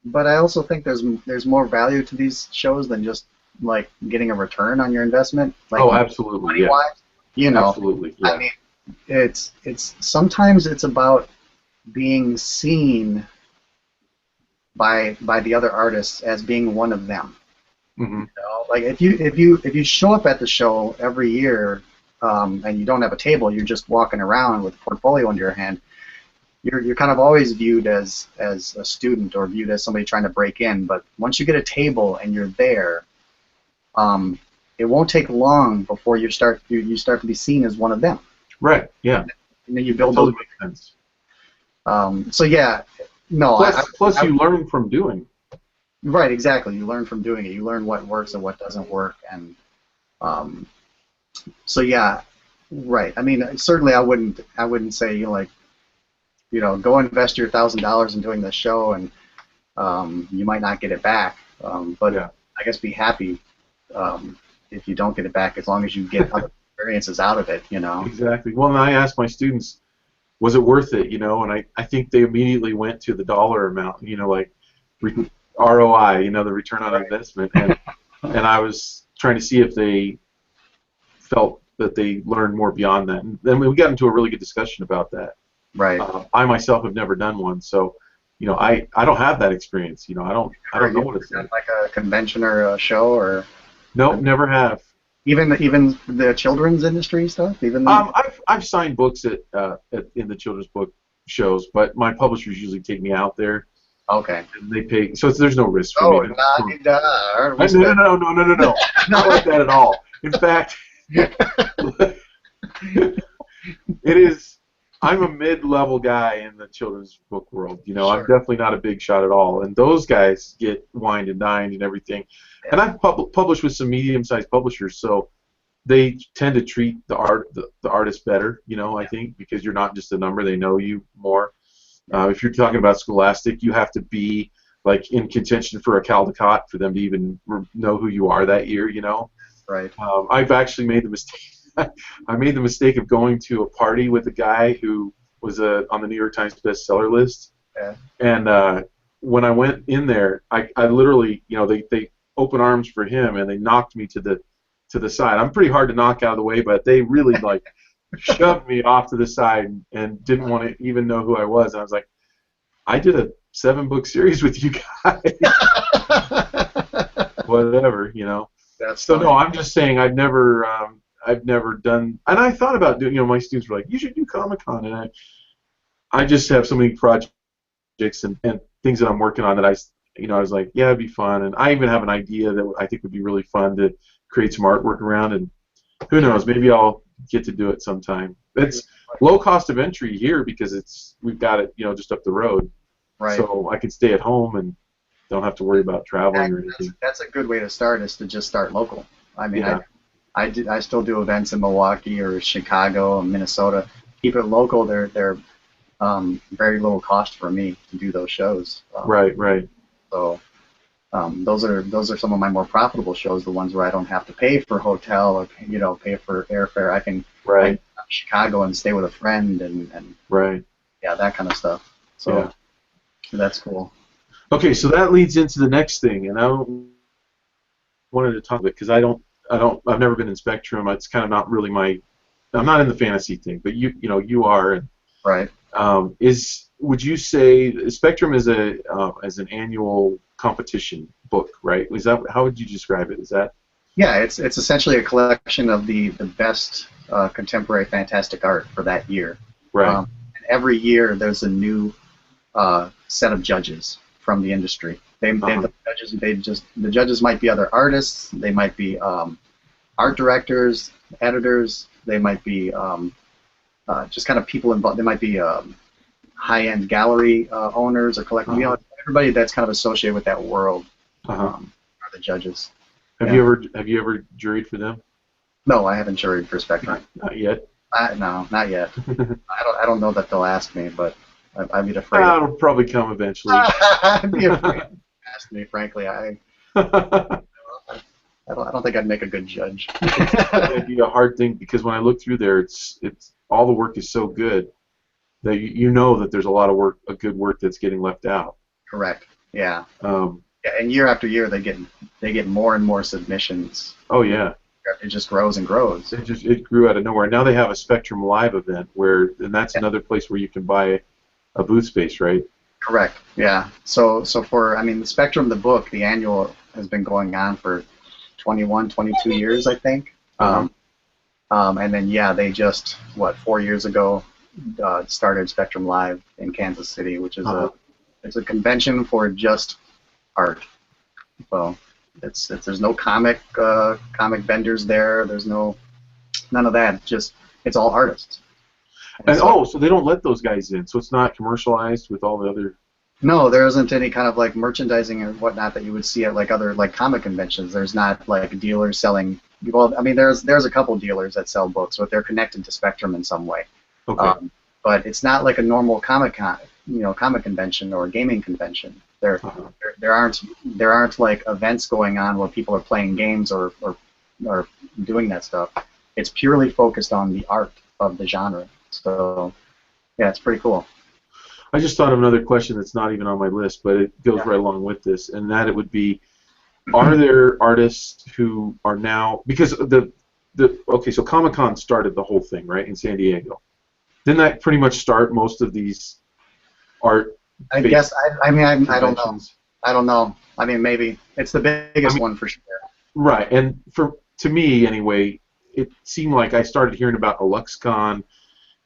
But I also think there's more value to these shows than just like getting a return on your investment, like Oh, absolutely, money yeah, wise. You know, absolutely, I yeah. mean, it's sometimes it's about being seen by the other artists as being one of them. Hmm. Like if you show up at the show every year, and you don't have a table, you're just walking around with a portfolio in your hand. You're kind of always viewed as a student or viewed as somebody trying to break in. But once you get a table and you're there, um, it won't take long before you start to be seen as one of them, Right, yeah, and then you that build those. totally makes sense. So yeah, no, Plus, I you learn from doing. right, exactly. You learn from doing it. You learn what works and what doesn't work, and um, so yeah, right. I mean, certainly I wouldn't say like go invest your $1,000 in doing this show and you might not get it back. But Yeah, I guess be happy if you don't get it back, as long as you get other experiences out of it. exactly. Well, and I asked my students, was it worth it? And I think they immediately went to the dollar amount. Like re- ROI, the return on Right. investment, and I was trying to see if they felt that they learned more beyond that. And then we got into a really good discussion about that. Right. I myself have never done one, so I don't have that experience. I Or don't know you what it's done like. like a convention or a show or Nope, never have. even the children's industry stuff, even I've signed books in the children's book shows, but my publishers usually take me out there okay. and they pay, so there's no risk for me. Oh, la-di-da, No, no, respect. no, no, no, no, no, not like that at all. In fact, it is. I'm a mid-level guy in the children's book world. I'm Sure. definitely not a big shot at all. And those guys get wined and dined and everything. And Yeah. I've published with some medium-sized publishers, so they tend to treat the artist better. I think because you're not just a number; they know you more. Yeah. If you're talking about Scholastic, you have to be like in contention for a Caldecott for them to even know who you are that year. Right. I've actually made the mistake. I made the mistake of going to a party with a guy who was on the New York Times bestseller list, Yeah. and when I went in there, I literally, they open arms for him, and they knocked me to the side. I'm pretty hard to knock out of the way, but they really like shoved me off to the side and didn't want to even know who I was. And I was like, I did a 7-book series with you guys, whatever. That's So no, funny. I'm just saying I've never done, and I thought about doing. My students were like, you should do Comic Con, and I just have so many projects and things that I'm working on that I was like, yeah, it'd be fun, and I even have an idea that I think would be really fun to create some artwork around, and who knows, maybe I'll get to do it sometime. It's low cost of entry here because we've got it, just up the road, Right. so I can stay at home and don't have to worry about traveling or That's anything. that's a good way to start is to just start local. I mean, Yeah, I still do events in Milwaukee or Chicago and Minnesota. Keep it local. They're very little cost for me to do those shows. right, right. So those are some of my more profitable shows. The ones where I don't have to pay for hotel or pay for airfare. I can Right, go to Chicago and stay with a friend and right. yeah, that kind of stuff. So Yeah. that's cool. Okay, so that leads into the next thing, and I wanted to talk about it because I've never been in Spectrum. It's kind of not really I'm not in the fantasy thing, but you are. And, Right. would you say Spectrum is as an annual competition book, right? Is that how would you describe it? Is that Yeah, it's essentially a collection of the best contemporary fantastic art for that year. right? And every year there's a new set of judges from the industry. Uh-huh. The judges might be other artists. They might be art directors, editors. They might be just kind of people involved. They might be high-end gallery owners or collectors. Uh-huh. Everybody that's kind of associated with that world Uh-huh. are the judges. Have Yeah. you ever juried for them? No, I haven't juried for Spectrum. Not yet. No, not yet. I don't know that they'll ask me, but I'd be afraid. It'll probably come eventually. I'd be afraid. Ask me, frankly. I don't think I'd make a good judge. It'd be a hard thing because when I look through there, it's all the work is so good that you know that there's a lot of work, a good work that's getting left out. Correct. Yeah. Um, Yeah. And year after year, they get more and more submissions. oh yeah, It just grows and grows. it grew out of nowhere. Now they have a Spectrum Live event and that's Yeah. another place where you can buy a booth space, right? Correct. Yeah. So the Spectrum, the book, the annual has been going on for 21, 22 years, I think. Uh-huh. And then yeah, they just 4 years ago started Spectrum Live in Kansas City, which is Uh-huh. it's a convention for just art. So there's no comic vendors there. There's none of that. It's all artists. And And so so they don't let those guys in, so it's not commercialized with all the other. no, there isn't any kind of like merchandising and whatnot that you would see at like other like comic conventions. There's not like dealers selling. Well, I mean, there's a couple dealers that sell books, but they're connected to Spectrum in some way. Okay. But it's not like a normal comic convention or gaming convention. Uh-huh. There aren't like events going on where people are playing games or doing that stuff. It's purely focused on the art of the genre. So yeah, it's pretty cool. I just thought of another question that's not even on my list, but it goes Yeah. right along with this, and that it would be: are there artists who are now because okay, so Comic Con started the whole thing, right, in San Diego, Didn't that pretty much start most of these I art-based guess I mean I don't know. conventions? I don't know. I mean maybe it's the I biggest mean, one for sure. right. And for to me anyway, it seemed like I started hearing about AluxCon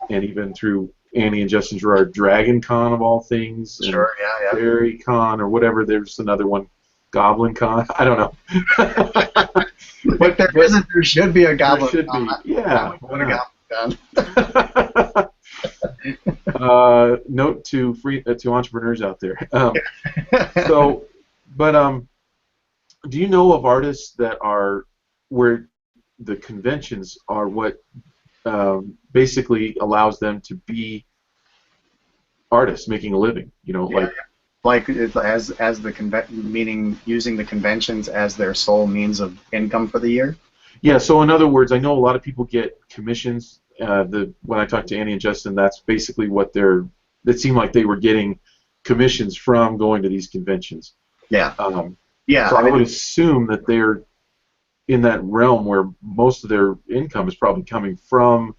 and even through Annie and Justin Gerard, Dragon Con of all things, and Sure. Yeah. Yeah. Fairy Con or whatever. There's another one, Goblin Con. I don't know, If there but isn't, there should be a there goblin. should be. I Yeah, would why go to not? Goblin Note to entrepreneurs out there. Con. So, but do you know of artists that are where the conventions are what basically allows them to be artists making a living? Yeah. Like Like as the meaning using the conventions as their sole means of income for the year. yeah. So in other words, I know a lot of people get commissions. The when I talked to Annie and Justin, that's basically what they're. It seemed like they were getting commissions from going to these conventions. Yeah. Um, Yeah. so I I mean, would assume that they're in that realm where most of their income is probably coming from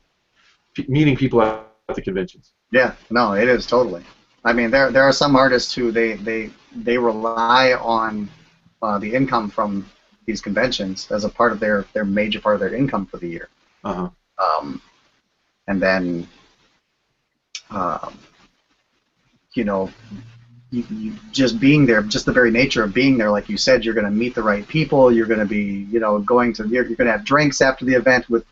meeting people at the conventions. yeah. No, it is totally. I mean, there are some artists who they rely on the income from these conventions as a part of their major part of their income for the year. Uh-huh. Um, and then um, you know you just being there, just the very nature of being there, like you said, you're going to meet the right people. You're going to be, going to, you're going to have drinks after the event with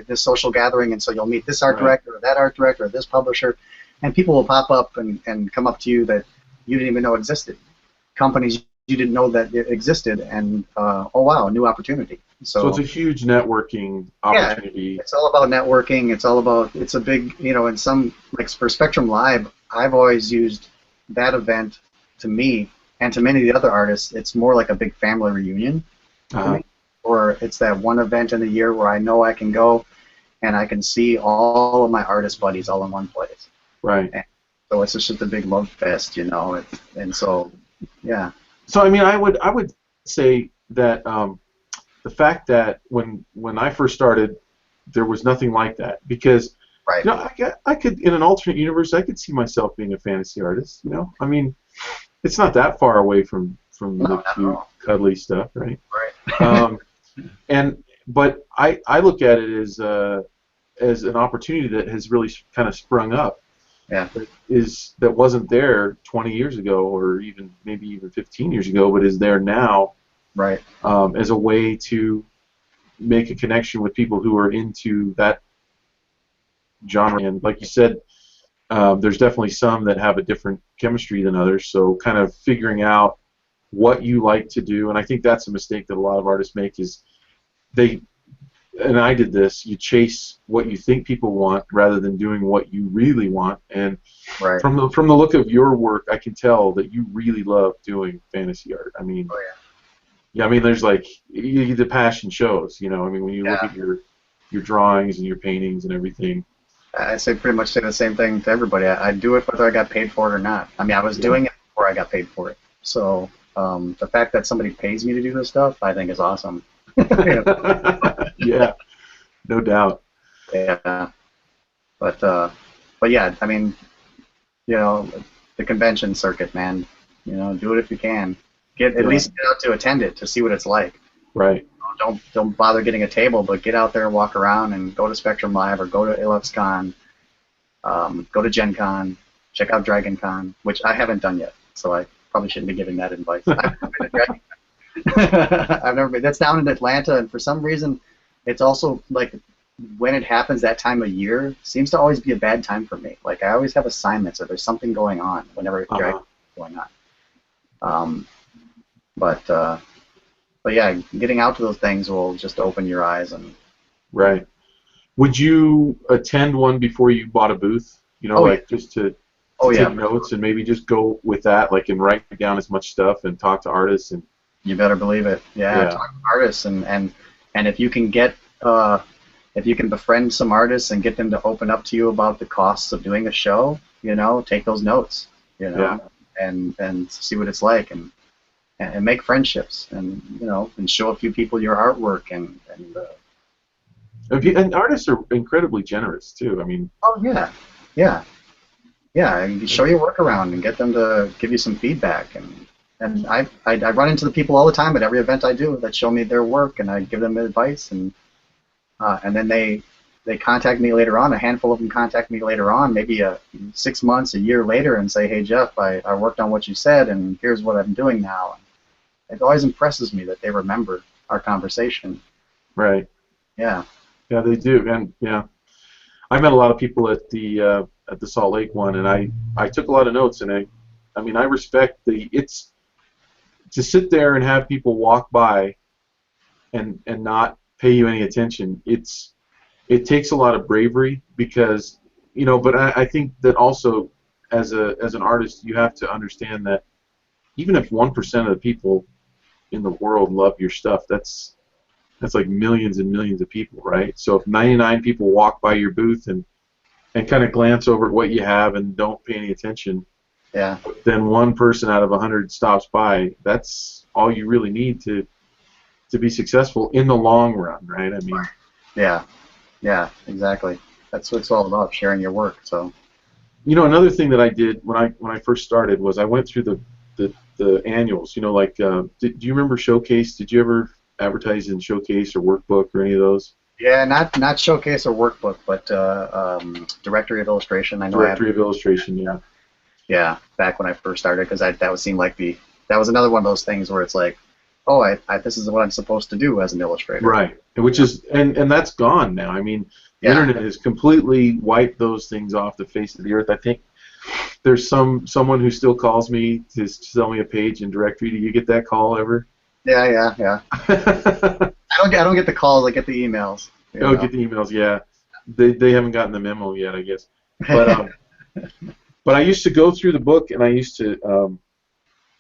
this social gathering, and so you'll meet this art Right. director or that art director or this publisher, and people will pop up and come up to you that you didn't even know existed, companies you didn't know that it existed, and oh wow, a new opportunity. So it's So a huge networking yeah, opportunity. it's all about networking. It's all about, it's a big, in some, like for Spectrum Live, I've always used that event to me and to many of the other artists. It's more like a big family reunion for Uh-huh. me, or it's that one event in the year where I know I can go and I can see all of my artist buddies all in one place. Right. And so it's just a big love fest, and so, yeah, So I mean, I would say that the fact that when I first started, there was nothing like that because right. I could in an alternate universe I could see myself being a fantasy artist. I mean, it's not that far away from No, the not at cute all. cuddly stuff, right? Right. Um, and but I look at it as an opportunity that has really kind of sprung up Yeah, that wasn't there 20 years ago or even maybe even 15 years ago, but is there now right. as a way to make a connection with people who are into that genre. And like you said, there's definitely some that have a different chemistry than others. So kind of figuring out what you like to do, and I think that's a mistake that a lot of artists make is they and I did this. You chase what you think people want rather than doing what you really want. And Right. from the look of your work, I can tell that you really love doing fantasy art. I mean, Oh yeah. yeah, I mean, there's like the passion shows. I mean, when you look Yeah. at your drawings and your paintings and everything. I say pretty much say the same thing to everybody. I do it whether I got paid for it or not. I mean, I was Yeah. doing it before I got paid for it. So the fact that somebody pays me to do this stuff, I think is awesome. Yeah, no doubt. Yeah. But but yeah, I mean, you know, the convention circuit, man. Do it if you can. At Yeah, least get out to attend it to see what it's like. right. Don't bother getting a table, but get out there and walk around and go to Spectrum Live or go to IluxCon, go to Gen Con, check out Dragon Con, which I haven't done yet, so I probably shouldn't be giving that advice. I've never been to Dragon Con. I've never been. That's down in Atlanta, and for some reason, it's also like when it happens that time of year seems to always be a bad time for me. Like I always have assignments or there's something going on whenever Dragon Uh-huh. Con is going on. Um, but but yeah, getting out to those things will just open your eyes and Right. Would you attend one before you bought a booth? oh yeah, Like just to oh yeah, take for sure. notes and maybe just go with that, like and write down as much stuff and talk to artists and You better believe it. Yeah, yeah, talk to artists and if you can get if you can befriend some artists and get them to open up to you about the costs of doing a show, take those notes, yeah, and see what it's like and make friendships and and show a few people your artwork and And artists are incredibly generous too. I mean, Oh yeah, yeah, yeah. And you show your work around and get them to give you some feedback. And I run into the people all the time at every event I do that show me their work, and I give them advice, and then they contact me later on. A handful of them contact me later on, maybe 6 months, a year later, and say, "Hey Jeff, I worked on what you said, and here's what I'm doing now." It always impresses me that they remember our conversation. right? Yeah. Yeah, they do, and yeah, I met a lot of people at the Salt Lake one, and I took a lot of notes, and I mean, I respect the it's to sit there and have people walk by and not pay you any attention. It takes a lot of bravery because but I think that also as an artist you have to understand that even if 1% of the people in the world love your stuff, that's like millions and millions of people, right? So if 99 people walk by your booth and kind of glance over at what you have and don't pay any attention, Yeah. then one person out of 100 stops by. That's all you really need to be successful in the long run, right? I mean, Yeah. Yeah. Exactly. That's what it's all about, sharing your work. So. another thing that I did when I first started was I went through the annuals. Like do you remember Showcase? Did you ever advertise in Showcase or Workbook or any of those? Yeah, not showcase or workbook, but directory of illustration. I know I have. Directory of Illustration, yeah. Yeah, back when I first started, because that would seem like that was another one of those things where it's like, oh, this is what I'm supposed to do as an illustrator. Right, which is and that's gone now. I mean, the Yeah, internet has completely wiped those things off the face of the earth. I think there's someone who still calls me to sell me a page in directory. Do you get that call ever? yeah, yeah, yeah. I don't get the calls, I get the emails. You Oh, know. get the emails. Yeah, they haven't gotten the memo yet, I guess. But but I used to go through the book, and I used to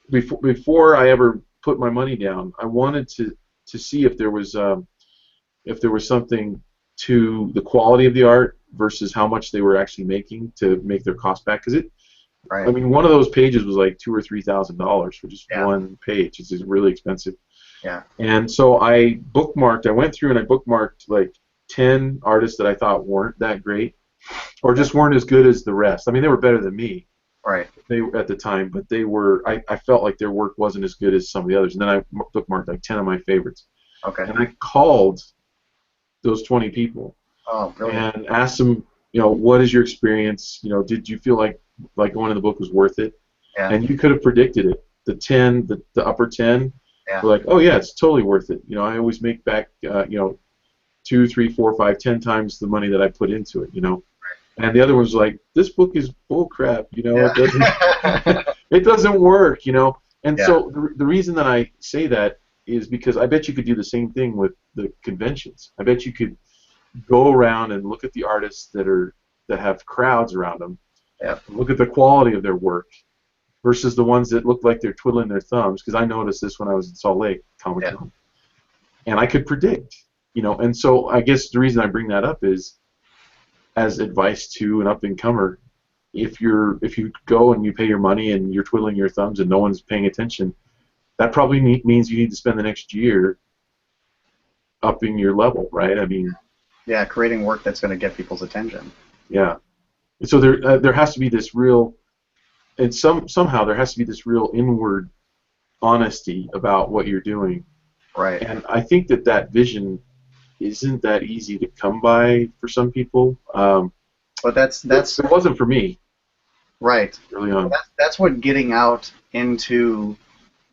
before I ever put my money down, I wanted to see if there was something to the quality of the art versus how much they were actually making to make their cost back. Because I Right. mean, one of those pages was like $2,000 or $3,000 for just Yeah. one page. It's just really expensive. Yeah. And so I went through and I bookmarked like 10 artists that I thought weren't that great or Yeah. just weren't as good as the rest. I mean, they were better than me Right. they at the time, but I felt like their work wasn't as good as some of the others. And then I bookmarked like 10 of my favorites. Okay. And I called those 20 people Oh, brilliant. and asked them, what is your experience? Did you feel like going to the book was worth it? Yeah. And you could have predicted it. The upper 10 Yeah. were like, oh yeah, it's totally worth it. I always make back, 2, 3, 4, 5, 10 times the money that I put into it. And the other one's like, this book is bull crap. Yeah. It doesn't, it doesn't work. And Yeah. so the reason that I say that is because I bet you could do the same thing with the conventions. I bet you could go around and look at the artists that have crowds around them, Yeah. look at the quality of their work versus the ones that look like they're twiddling their thumbs. Because I noticed this when I was in Salt Lake Comic Yeah. Con, and I could predict. And so I guess the reason I bring that up is as advice to an up and comer. If you go and you pay your money and you're twiddling your thumbs and no one's paying attention, that probably means you need to spend the next year upping your level, right? I mean, Yeah. Creating work that's going to get people's attention. yeah. So there has to be this real, and somehow there has to be this real inward honesty about what you're doing, Right. and I think that vision isn't that easy to come by for some people. But that's It wasn't for me right. early Well, on. that's what getting out into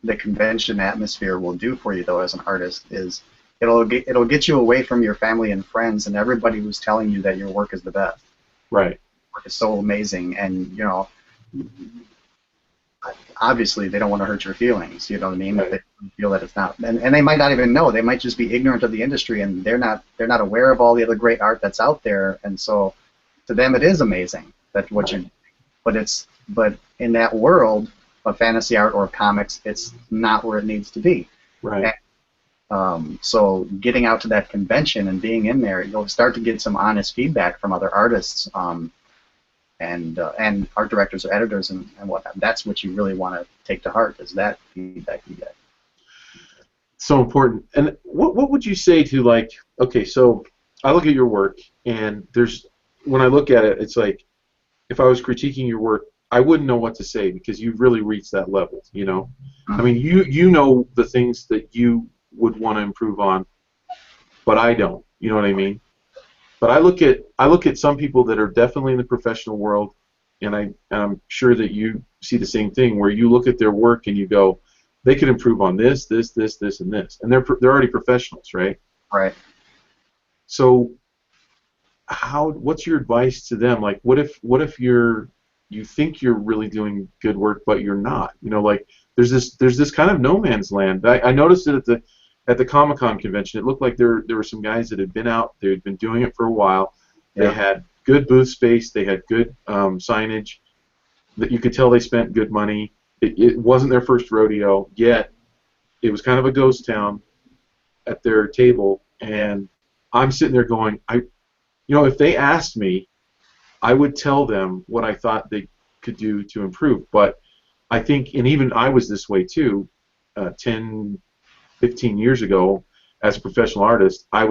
the convention atmosphere will do for you, though, as an artist. Is it'll get you away from your family and friends and everybody who's telling you that your work is the best. Right. Work is so amazing, and obviously they don't want to hurt your feelings. You know what I mean? If Right. they feel that it's not, and they might not even know. They might just be ignorant of the industry, and they're not aware of all the other great art that's out there, and so to them it is amazing that what you. But in that world of fantasy art or comics, it's not where it needs to be. Right. So getting out to that convention and being in there, you'll start to get some honest feedback from other artists and art directors or editors and whatnot. That's what you really want to take to heart, is that feedback you get. So important. And what would you say to, like, okay, so I look at your work, and when I look at it, it's like if I was critiquing your work, I wouldn't know what to say because you've really reached that level. I mean, you know the things that you would want to improve on, but I don't. You know what I mean? But I look at some people that are definitely in the professional world, and I'm sure that you see the same thing where you look at their work and you go, they could improve on this, this, this, this, and this, and they're already professionals, right? Right. So what's your advice to them? Like, what if you think you're really doing good work, but you're not? Like there's this kind of no man's land. I noticed it at the Comic-Con convention. It looked like there were some guys that had been out. They had been doing it for a while. They Yeah. had good booth space. They had good signage. That you could tell they spent good money. It wasn't their first rodeo, yet it was kind of a ghost town at their table, and I'm sitting there going, if they asked me, I would tell them what I thought they could do to improve. But I think, and even I was this way too, 10, 15 years ago, as a professional artist, I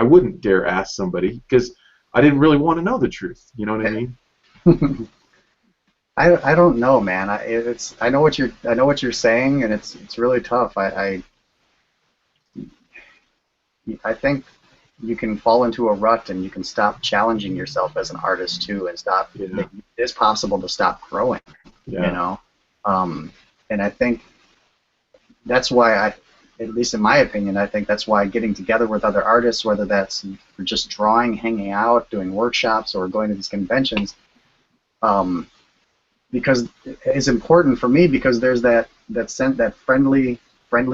wouldn't dare ask somebody because I didn't really want to know the truth. You know what I mean? I don't know, man. I know what you're saying, and it's really tough. I think you can fall into a rut, and you can stop challenging yourself as an artist too, and stop. Yeah. It is possible to stop growing. Yeah. You know, and I think that's why at least in my opinion, I think that's why getting together with other artists, whether that's for just drawing, hanging out, doing workshops, or going to these conventions, because it's important for me because there's that friendly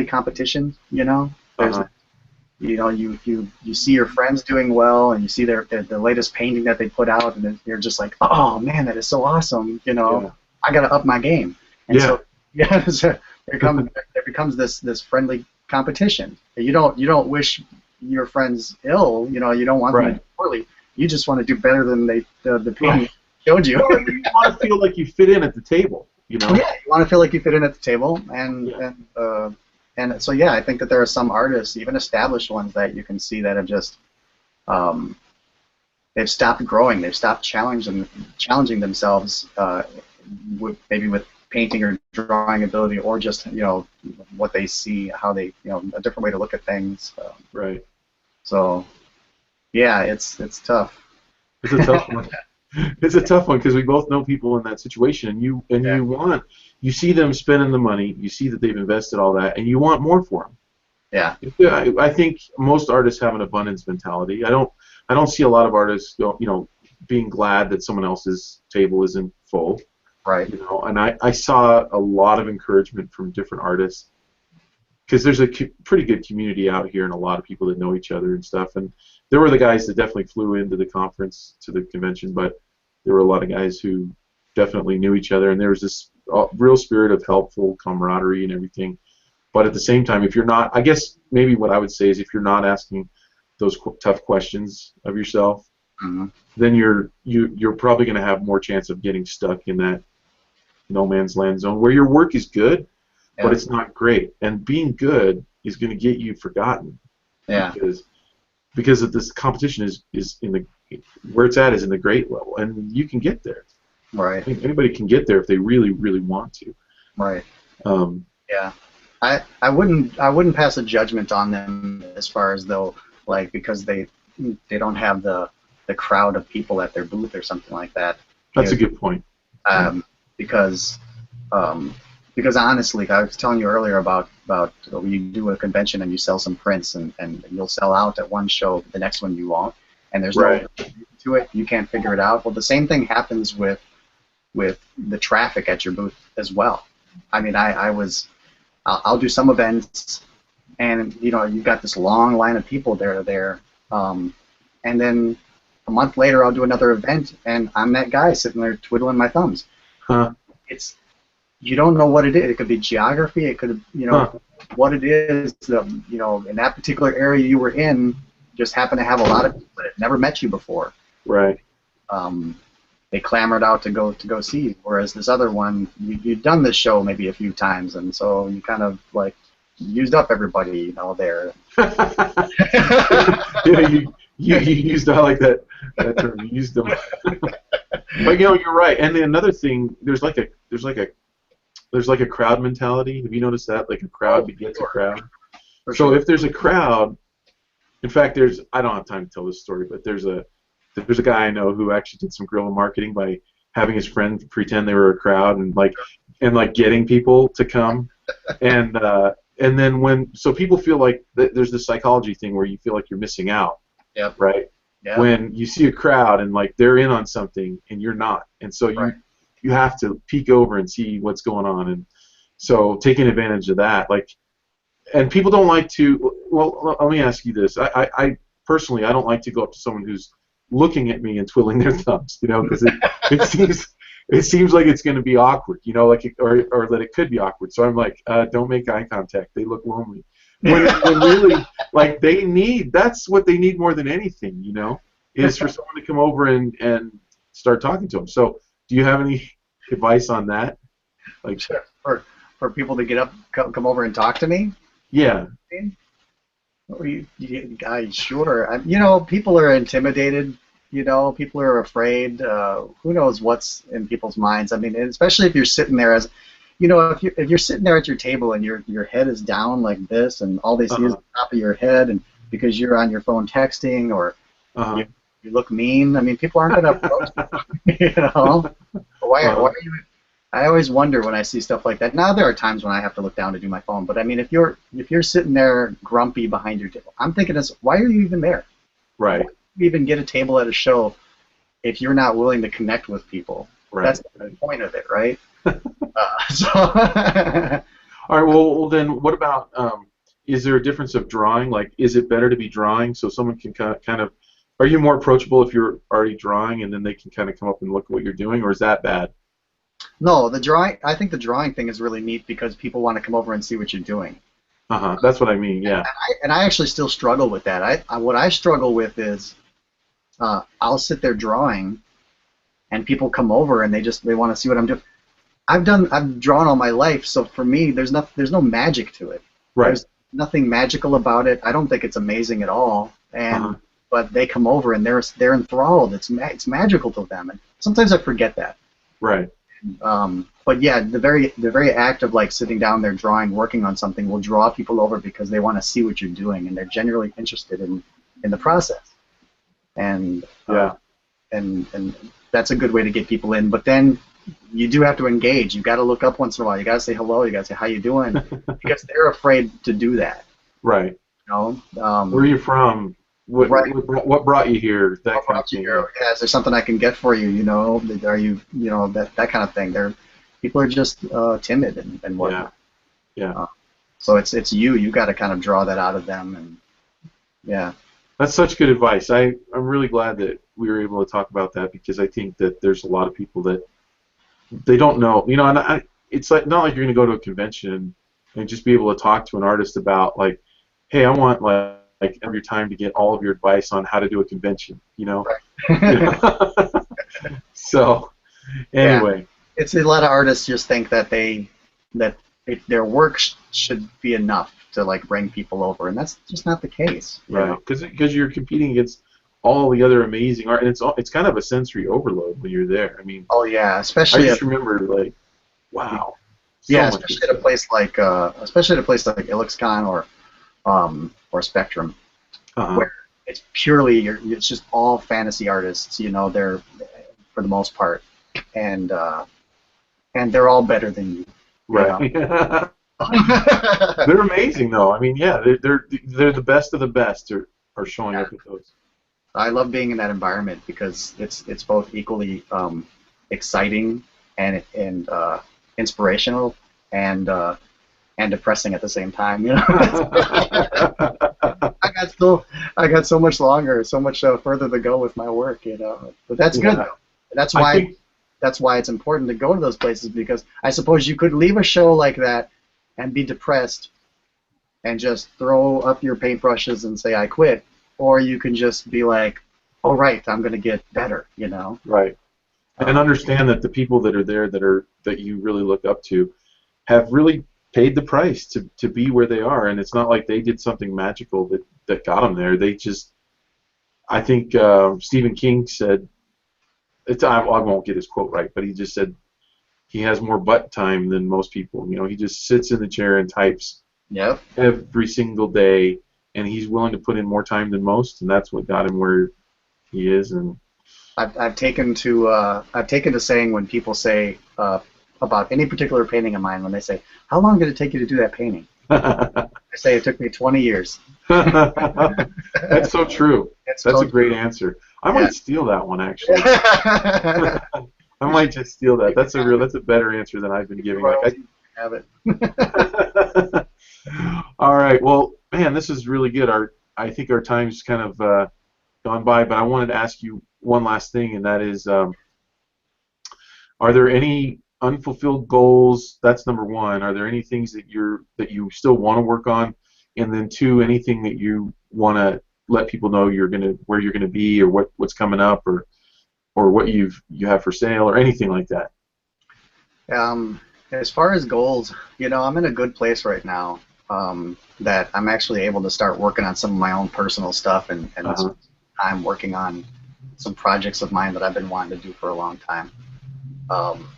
competition. There's Uh-huh. you see your friends doing well, and you see the latest painting that they put out, and then you're just like, oh man, that is so awesome. Yeah. I got to up my game. And Yeah. so yeah, so there becomes this friendly competition. You don't wish your friends ill. You don't want them to Right. do poorly. You just want to do better than the painting Right. showed you. Well, you want to feel like you fit in at the table. Yeah, you want to feel like you fit in at the table, Yeah. and so yeah, I think that there are some artists, even established ones, that you can see that have just um, they've stopped growing, they've stopped challenging themselves, maybe with painting or drawing ability, or just what they see, how they a different way to look at things. Right. So yeah, it's tough. It's a tough one. It's a tough one because we both know people in that situation, and Yeah, you see them spending the money, you see that they've invested all that, and you want more for them. yeah, I think most artists have an abundance mentality. I don't see a lot of artists being glad that someone else's table isn't full. right. And I saw a lot of encouragement from different artists because there's a pretty good community out here and a lot of people that know each other and stuff. And there were the guys that definitely flew into the conference, to the convention, but there were a lot of guys who definitely knew each other, and there was this real spirit of helpful camaraderie and everything. But at the same time, if you're not, I guess maybe what I would say is if you're not asking those tough questions of yourself, Hmm. then you're probably going to have more chance of getting stuck in that no man's land zone where your work is good, but Yeah, it's not great. And being good is going to get you forgotten yeah, because of this competition is in the where it's at is in the great level, and you can get there. I right, think anybody can get there if they really, really want to. right. Um, Yeah. I wouldn't pass a judgment on them as far as though, like, because they don't have the crowd of people at their booth or something like that. that's a It, good point. Yeah. um, because um, because honestly, I was telling you earlier about when you do a convention and you sell some prints, and you'll sell out at one show, but the next one you won't, and there's no Right. to it. You can't figure it out. Well, the same thing happens with the traffic at your booth as well. I mean, I'll do some events, and you've got this long line of people there, and then a month later I'll do another event, and I'm that guy sitting there twiddling my thumbs. Huh. It's You don't know what it is. It could be geography. It could, Huh. what it is. In that particular area you were in, just happened to have a lot of people that had never met you before. Right. Um, they clamored out to go see. Whereas this other one, you'd done this show maybe a few times, and so you kind of like used up everybody there. Yeah, you used I like that term. You used them. But you're right. And then another thing, there's like a crowd mentality. Have you noticed that? Like a crowd Oh, begets a sure, crowd. for So sure. if there's a crowd, in fact, I don't have time to tell this story, but there's a guy I know who actually did some guerrilla marketing by having his friends pretend they were a crowd and getting people to come and then so people feel like there's this psychology thing where you feel like you're missing out, Yep. right? Yep. When you see a crowd and like they're in on something and you're not, and so Right. you have to peek over and see what's going on, and so taking advantage of that, like, and people don't like to. Well, let me ask you this: I personally, I don't like to go up to someone who's looking at me and twiddling their thumbs, because it seems like it's going to be awkward, like or that it could be awkward. So I'm like, don't make eye contact. They look lonely. When really, like that's what they need more than anything, is for someone to come over and start talking to them. So do you have any advice on that? Like, Sure. For people to get up, come over and talk to me. yeah, Well, sure. People are intimidated. People are afraid. Who knows what's in people's minds? I mean, and especially if you're sitting there if you're sitting there at your table and your head is down like this, and all they see is uh-huh, the top of your head, and because you're on your phone texting or uh-huh, you, you look mean. I mean, people aren't going to approach you. Why uh-huh, are you? I always wonder when I see stuff like that. Now there are times when I have to look down to do my phone, but I mean, if you're sitting there grumpy behind your table, I'm thinking, why are you even there? Why right, do you even get a table at a show if you're not willing to connect with people? right, That's the right. point of it, right? So All right. Well, then what about? Is there a difference of drawing? Like, is it better to be drawing so someone can kind of? Are you more approachable if you're already drawing and then they can kind of come up and look at what you're doing, or is that bad? no, the drawing. I think the drawing thing is really neat because people want to come over and see what you're doing. Uh-huh. That's what I mean. Yeah. And I actually still struggle with that. What I struggle with is I'll sit there drawing, and people come over and they want to see what I'm doing. I've drawn all my life, so for me, there's no magic to it. Right. There's nothing magical about it. I don't think it's amazing at all. Uh-huh. But they come over and they're enthralled. It's magical to them, and sometimes I forget that. Right. But yeah, the very act of like sitting down there drawing, working on something will draw people over because they want to see what you're doing and they're genuinely interested in the process. And Yeah. and that's a good way to get people in. But then you do have to engage. You got to look up once in a while. You got to say hello. You got to say how you doing, because they're afraid to do that. Right. Where are you from? What Right. what brought you here? How That kind of about you? thing. Yeah. Yeah, is there something I can get for you? Are you, that kind of thing. People are just timid and Yeah. whatnot. Yeah. Uh, so it's you. You got to kind of draw that out of them, and yeah. That's such good advice. I'm really glad that we were able to talk about that because I think that there's a lot of people that they don't know. And it's like not like you're going to go to a convention and just be able to talk to an artist about like, hey, I want like every time to get all of your advice on how to do a convention. Right. So Yeah. anyway, It's a lot of artists just think that their work should be enough to like bring people over, and that's just not the case. right? Because you're competing against all the other amazing art, and it's kind of a sensory overload when you're there. I mean, Oh yeah, I especially just remember like, wow, so yeah, much good especially at a stuff. place like IlluxCon or Spectrum, Uh-huh. where it's just all fantasy artists. They're for the most part, and uh, and they're all better than you. You Right. know. They're amazing though. I mean, yeah, they're the best of the best are showing up at those. I love being in that environment because it's both equally exciting and inspirational and depressing at the same time. I got so much longer, so much further to go with my work. But that's good Yeah. though. That's I why think that's why it's important to go to those places, because I suppose you could leave a show like that and be depressed and just throw up your paintbrushes and say I quit, or you can just be like, all right, I'm gonna get better. right. And Um, understand that the people that are there that you really look up to have really paid the price to be where they are, and it's not like they did something magical that got them there. They just I think Stephen King said, I won't get his quote right, but he just said he has more butt time than most people. You know, he just sits in the chair and types Yep. every single day, and he's willing to put in more time than most, and that's what got him where he is. And I've taken to saying when people say about any particular painting of mine, when they say, "How long did it take you to do that painting?" I say it took me 20 years. that's so true. It's That's so a great true. answer. I Yeah. might steal that one actually. I You should might just steal that. you can have That's a better answer than I've been your giving. royalties. You can have it. All right. Well, man, this is really good. I think our time's kind of gone by, but I wanted to ask you one last thing, and that is, are there any unfulfilled goals? That's number one. Are there any things that you still want to work on? And then two, anything that you want to let people know where you're gonna be, or what's coming up, or what you have for sale, or anything like that. As far as goals, I'm in a good place right now. That I'm actually able to start working on some of my own personal stuff and Uh-huh. I'm working on some projects of mine that I've been wanting to do for a long time. Um,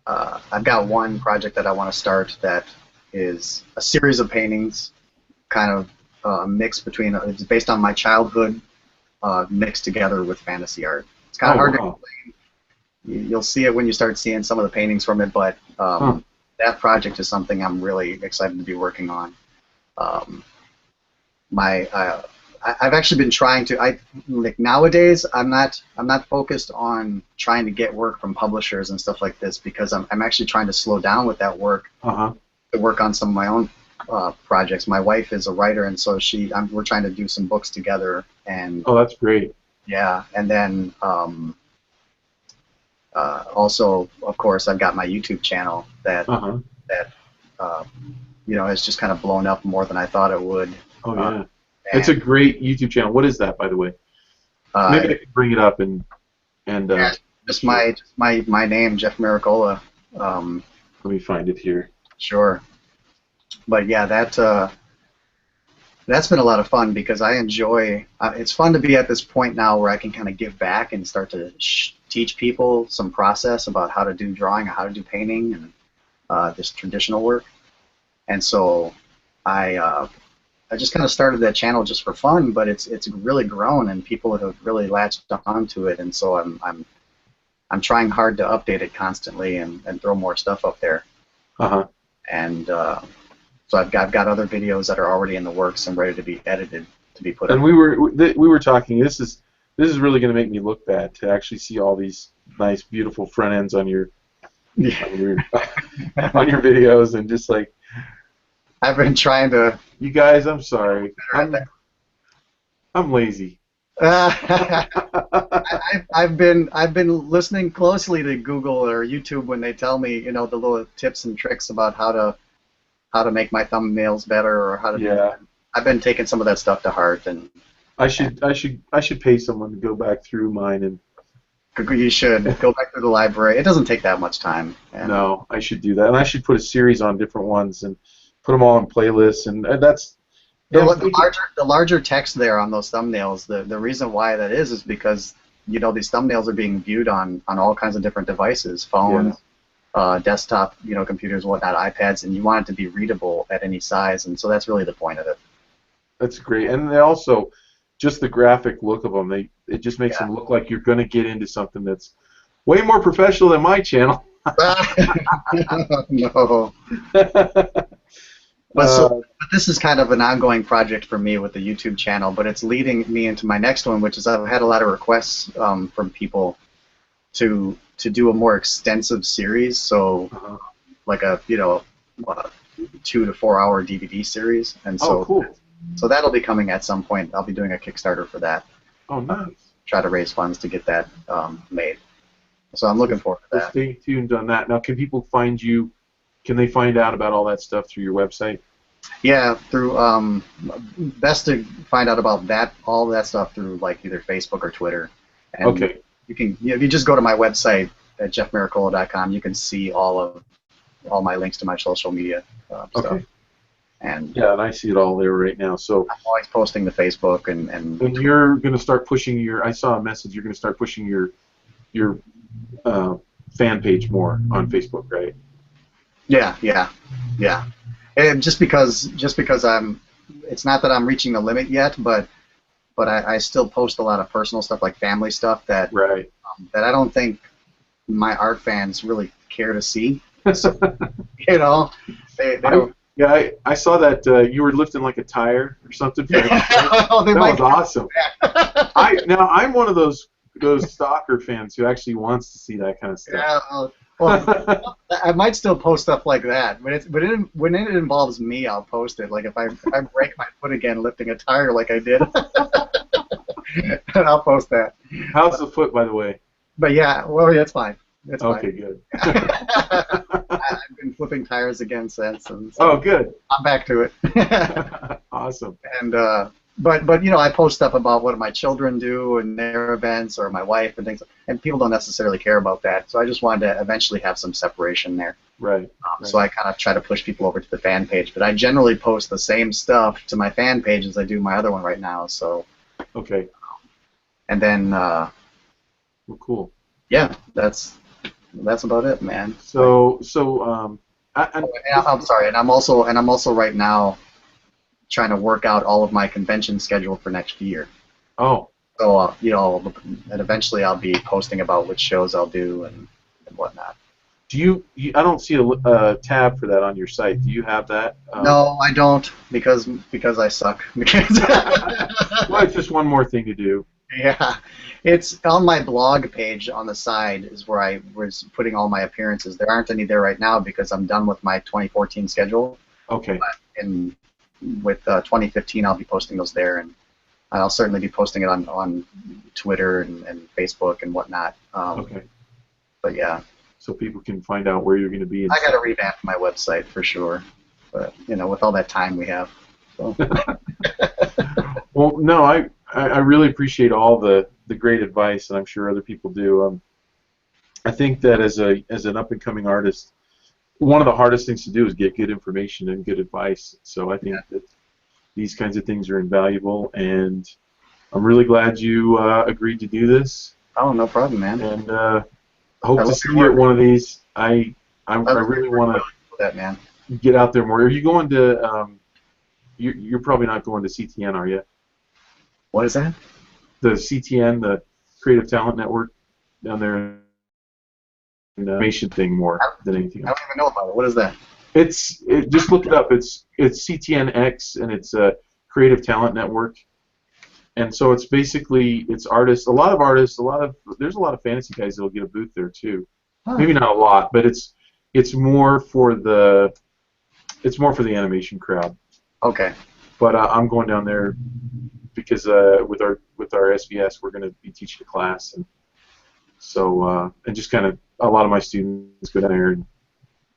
I've got one project that I want to start that is a series of paintings, kind of a mix between, it's based on my childhood mixed together with fantasy art. It's kind of Oh hard to, wow. you'll see it when you start seeing some of the paintings from it, but Huh. that project is something I'm really excited to be working on. Um, my I've actually been trying to I like nowadays I'm not focused on trying to get work from publishers and stuff like this because I'm actually trying to slow down with that work Uh-huh. to work on some of my own projects. My wife is a writer, and so we're trying to do some books together, and Oh, that's great. yeah, and then also, of course, I've got my YouTube channel Uh-huh. that uh, has just kind of blown up more than I thought it would. Oh Uh, yeah. It's a and great YouTube channel. What is that, by the way? Maybe uh, I can bring it up and yeah, just share. my name, Jeff Miracola. Um, Let me find it here. sure, but yeah, that's been a lot of fun because I enjoy. It's fun to be at this point now where I can kind of give back and start to teach people some process about how to do drawing and how to do painting and this traditional work. And so I just kind of started that channel just for fun, but it's really grown and people have really latched onto it. And so I'm trying hard to update it constantly and throw more stuff up there. Uh-huh. And so I've got other videos that are already in the works and ready to be edited to be put And up. we were talking. This is really going to make me look bad to actually see all these nice, beautiful front ends Yeah. on your on your videos, and just like, I've been trying to you guys, I'm sorry. better at that. I'm lazy. I've been listening closely to Google or YouTube when they tell me the little tips and tricks about how to make my thumbnails better or how to do. Yeah. I've been taking some of that stuff to heart and I should pay someone to go back through mine and you should go back to the library. It doesn't take that much time. And no, I should do that, and I should put a series on different ones and put them all in playlists, and that's the, yeah, I'm the thinking, larger text there on those thumbnails, the reason why that is because these thumbnails are being viewed on all kinds of different devices, yeah, phones, desktop, computers, whatnot, iPads, and you want it to be readable at any size, and so that's really the point of it. that's great, and they also just the graphic look of them, it just makes Yeah. them look like you're going to get into something that's way more professional than my channel. No. But so uh, but this is kind of an ongoing project for me with the YouTube channel, but it's leading me into my next one, which is I've had a lot of requests from people to do a more extensive series, so uh like a 2 to 4 hour DVD series, and Oh, so cool. so that'll be coming at some point. I'll be doing a Kickstarter for that, Oh, nice. try to raise funds to get that made. So I'm So, looking forward to so that. stay tuned on that. Now, can people find you? Can they find out about all that stuff through your website? Yeah, through best to find out about all that stuff through like either Facebook or Twitter, and Okay. you can if you just go to my website at jeffmiracola.com, you can see all my links to my social media stuff. Okay. And Yeah, and I see it all there right now. So, I'm always posting to Facebook and and you're going to start pushing your. I saw a message. You're going to start pushing your uh, fan page more on Facebook, right? yeah, yeah, yeah. And just because it's not that I'm reaching the limit yet, but I still post a lot of personal stuff like family stuff Right. that I don't think my art fans really care to see. So, you know, they I don't. yeah, I saw that you were lifting like a tire or something for that. Oh, they That might. was awesome. I'm one of those stalker fans who actually wants to see that kind of stuff. Yeah, well, I might still post stuff like that, when it involves me, I'll post it. Like if I break my foot again lifting a tire like I did, I'll post that. How's the foot, by the way? But yeah, well, yeah, it's fine. It's fine. Okay, good. I've been flipping tires again since, and Oh, so good. I'm back to it. Awesome. And but I post stuff about what my children do and their events or my wife and things, and people don't necessarily care about that. So I just wanted to eventually have some separation there. Right. So I kind of try to push people over to the fan page, but I generally post the same stuff to my fan page as I do my other one right now. So Okay. and then Well, cool. yeah, that's about it, man. I'm sorry, and I'm also right now trying to work out all of my convention schedule for next year. Oh, So, and eventually I'll be posting about which shows I'll do and whatnot. I don't see a tab for that on your site. Do you have that? No, I don't, because I suck. Well, it's just one more thing to do. Yeah, it's on my blog page on the side is where I was putting all my appearances. There aren't any there right now because I'm done with my 2014 schedule. Okay. But with 2015, I'll be posting those there, and I'll certainly be posting it on Twitter and Facebook and whatnot. Okay. But yeah, So people can find out where you're going to be. I got to revamp my website for sure. But with all that time we have. So. Well, no, I really appreciate all the great advice, and I'm sure other people do. I think that as an up and coming artist, one of the hardest things to do is get good information and good advice. So I think that these kinds of things are invaluable, and I'm really glad you agreed to do this. Oh, no problem, man. And hope to see you at one of these. I really want to that, man. get out there more. Are you going to? You're probably not going to CTN, are you? What is that? The CTN, the Creative Talent Network, down there. Information thing more than anything I else. don't even know about it. What is that? Just look it up. It's CTNX, and it's a Creative Talent Network. And so it's basically artists. There's a lot of fantasy guys that'll get a booth there too. Huh. Maybe not a lot, but it's more for the animation crowd. Okay. But I'm going down there because with our SBS we're going to be teaching a class, and so and just kind of a lot of my students go down there and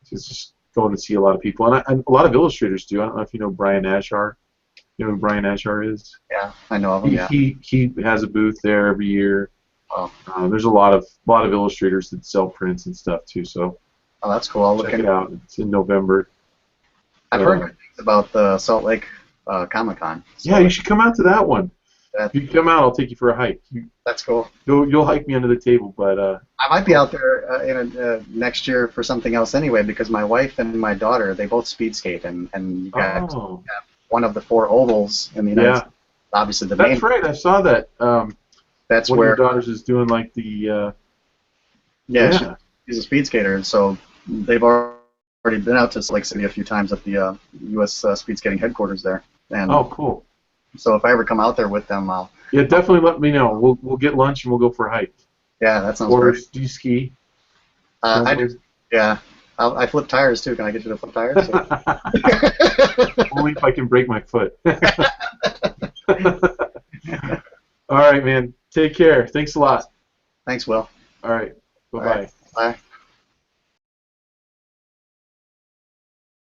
just going to see a lot of people, and a lot of illustrators do. I don't know if you know Brian Ashar. You know who Brian Ashar is? Yeah, I know of him. Yeah. He has a booth there every year. Oh. There's a lot of illustrators that sell prints and stuff too. So that's cool. I'll look check it out. It's in November. I've heard good things about the Salt Lake Comic-Con. Yeah, you should come out to that one. If you come out, I'll take you for a hike. That's cool. You'll hike me under the table, but I might be out there next year for something else anyway, because my wife and my daughter, they both speed skate, and you got one of the 4 ovals in the United States. Obviously, the main. That's right. I saw that. That's one where of your daughters is doing like the. She's a speed skater, and so they've already been out to Salt Lake City a few times at the U.S. Speed Skating headquarters there. And oh, cool. So if I ever come out there with them, I'll. Yeah, definitely let me know. We'll get lunch and we'll go for a hike. Yeah, that sounds great. Or great. do you ski? I do. Yeah, I flip tires too. Can I get you to flip tires? Only if I can break my foot. All right, man. Take care. Thanks a lot. Thanks, Will. All right. Bye-bye. All right. Bye.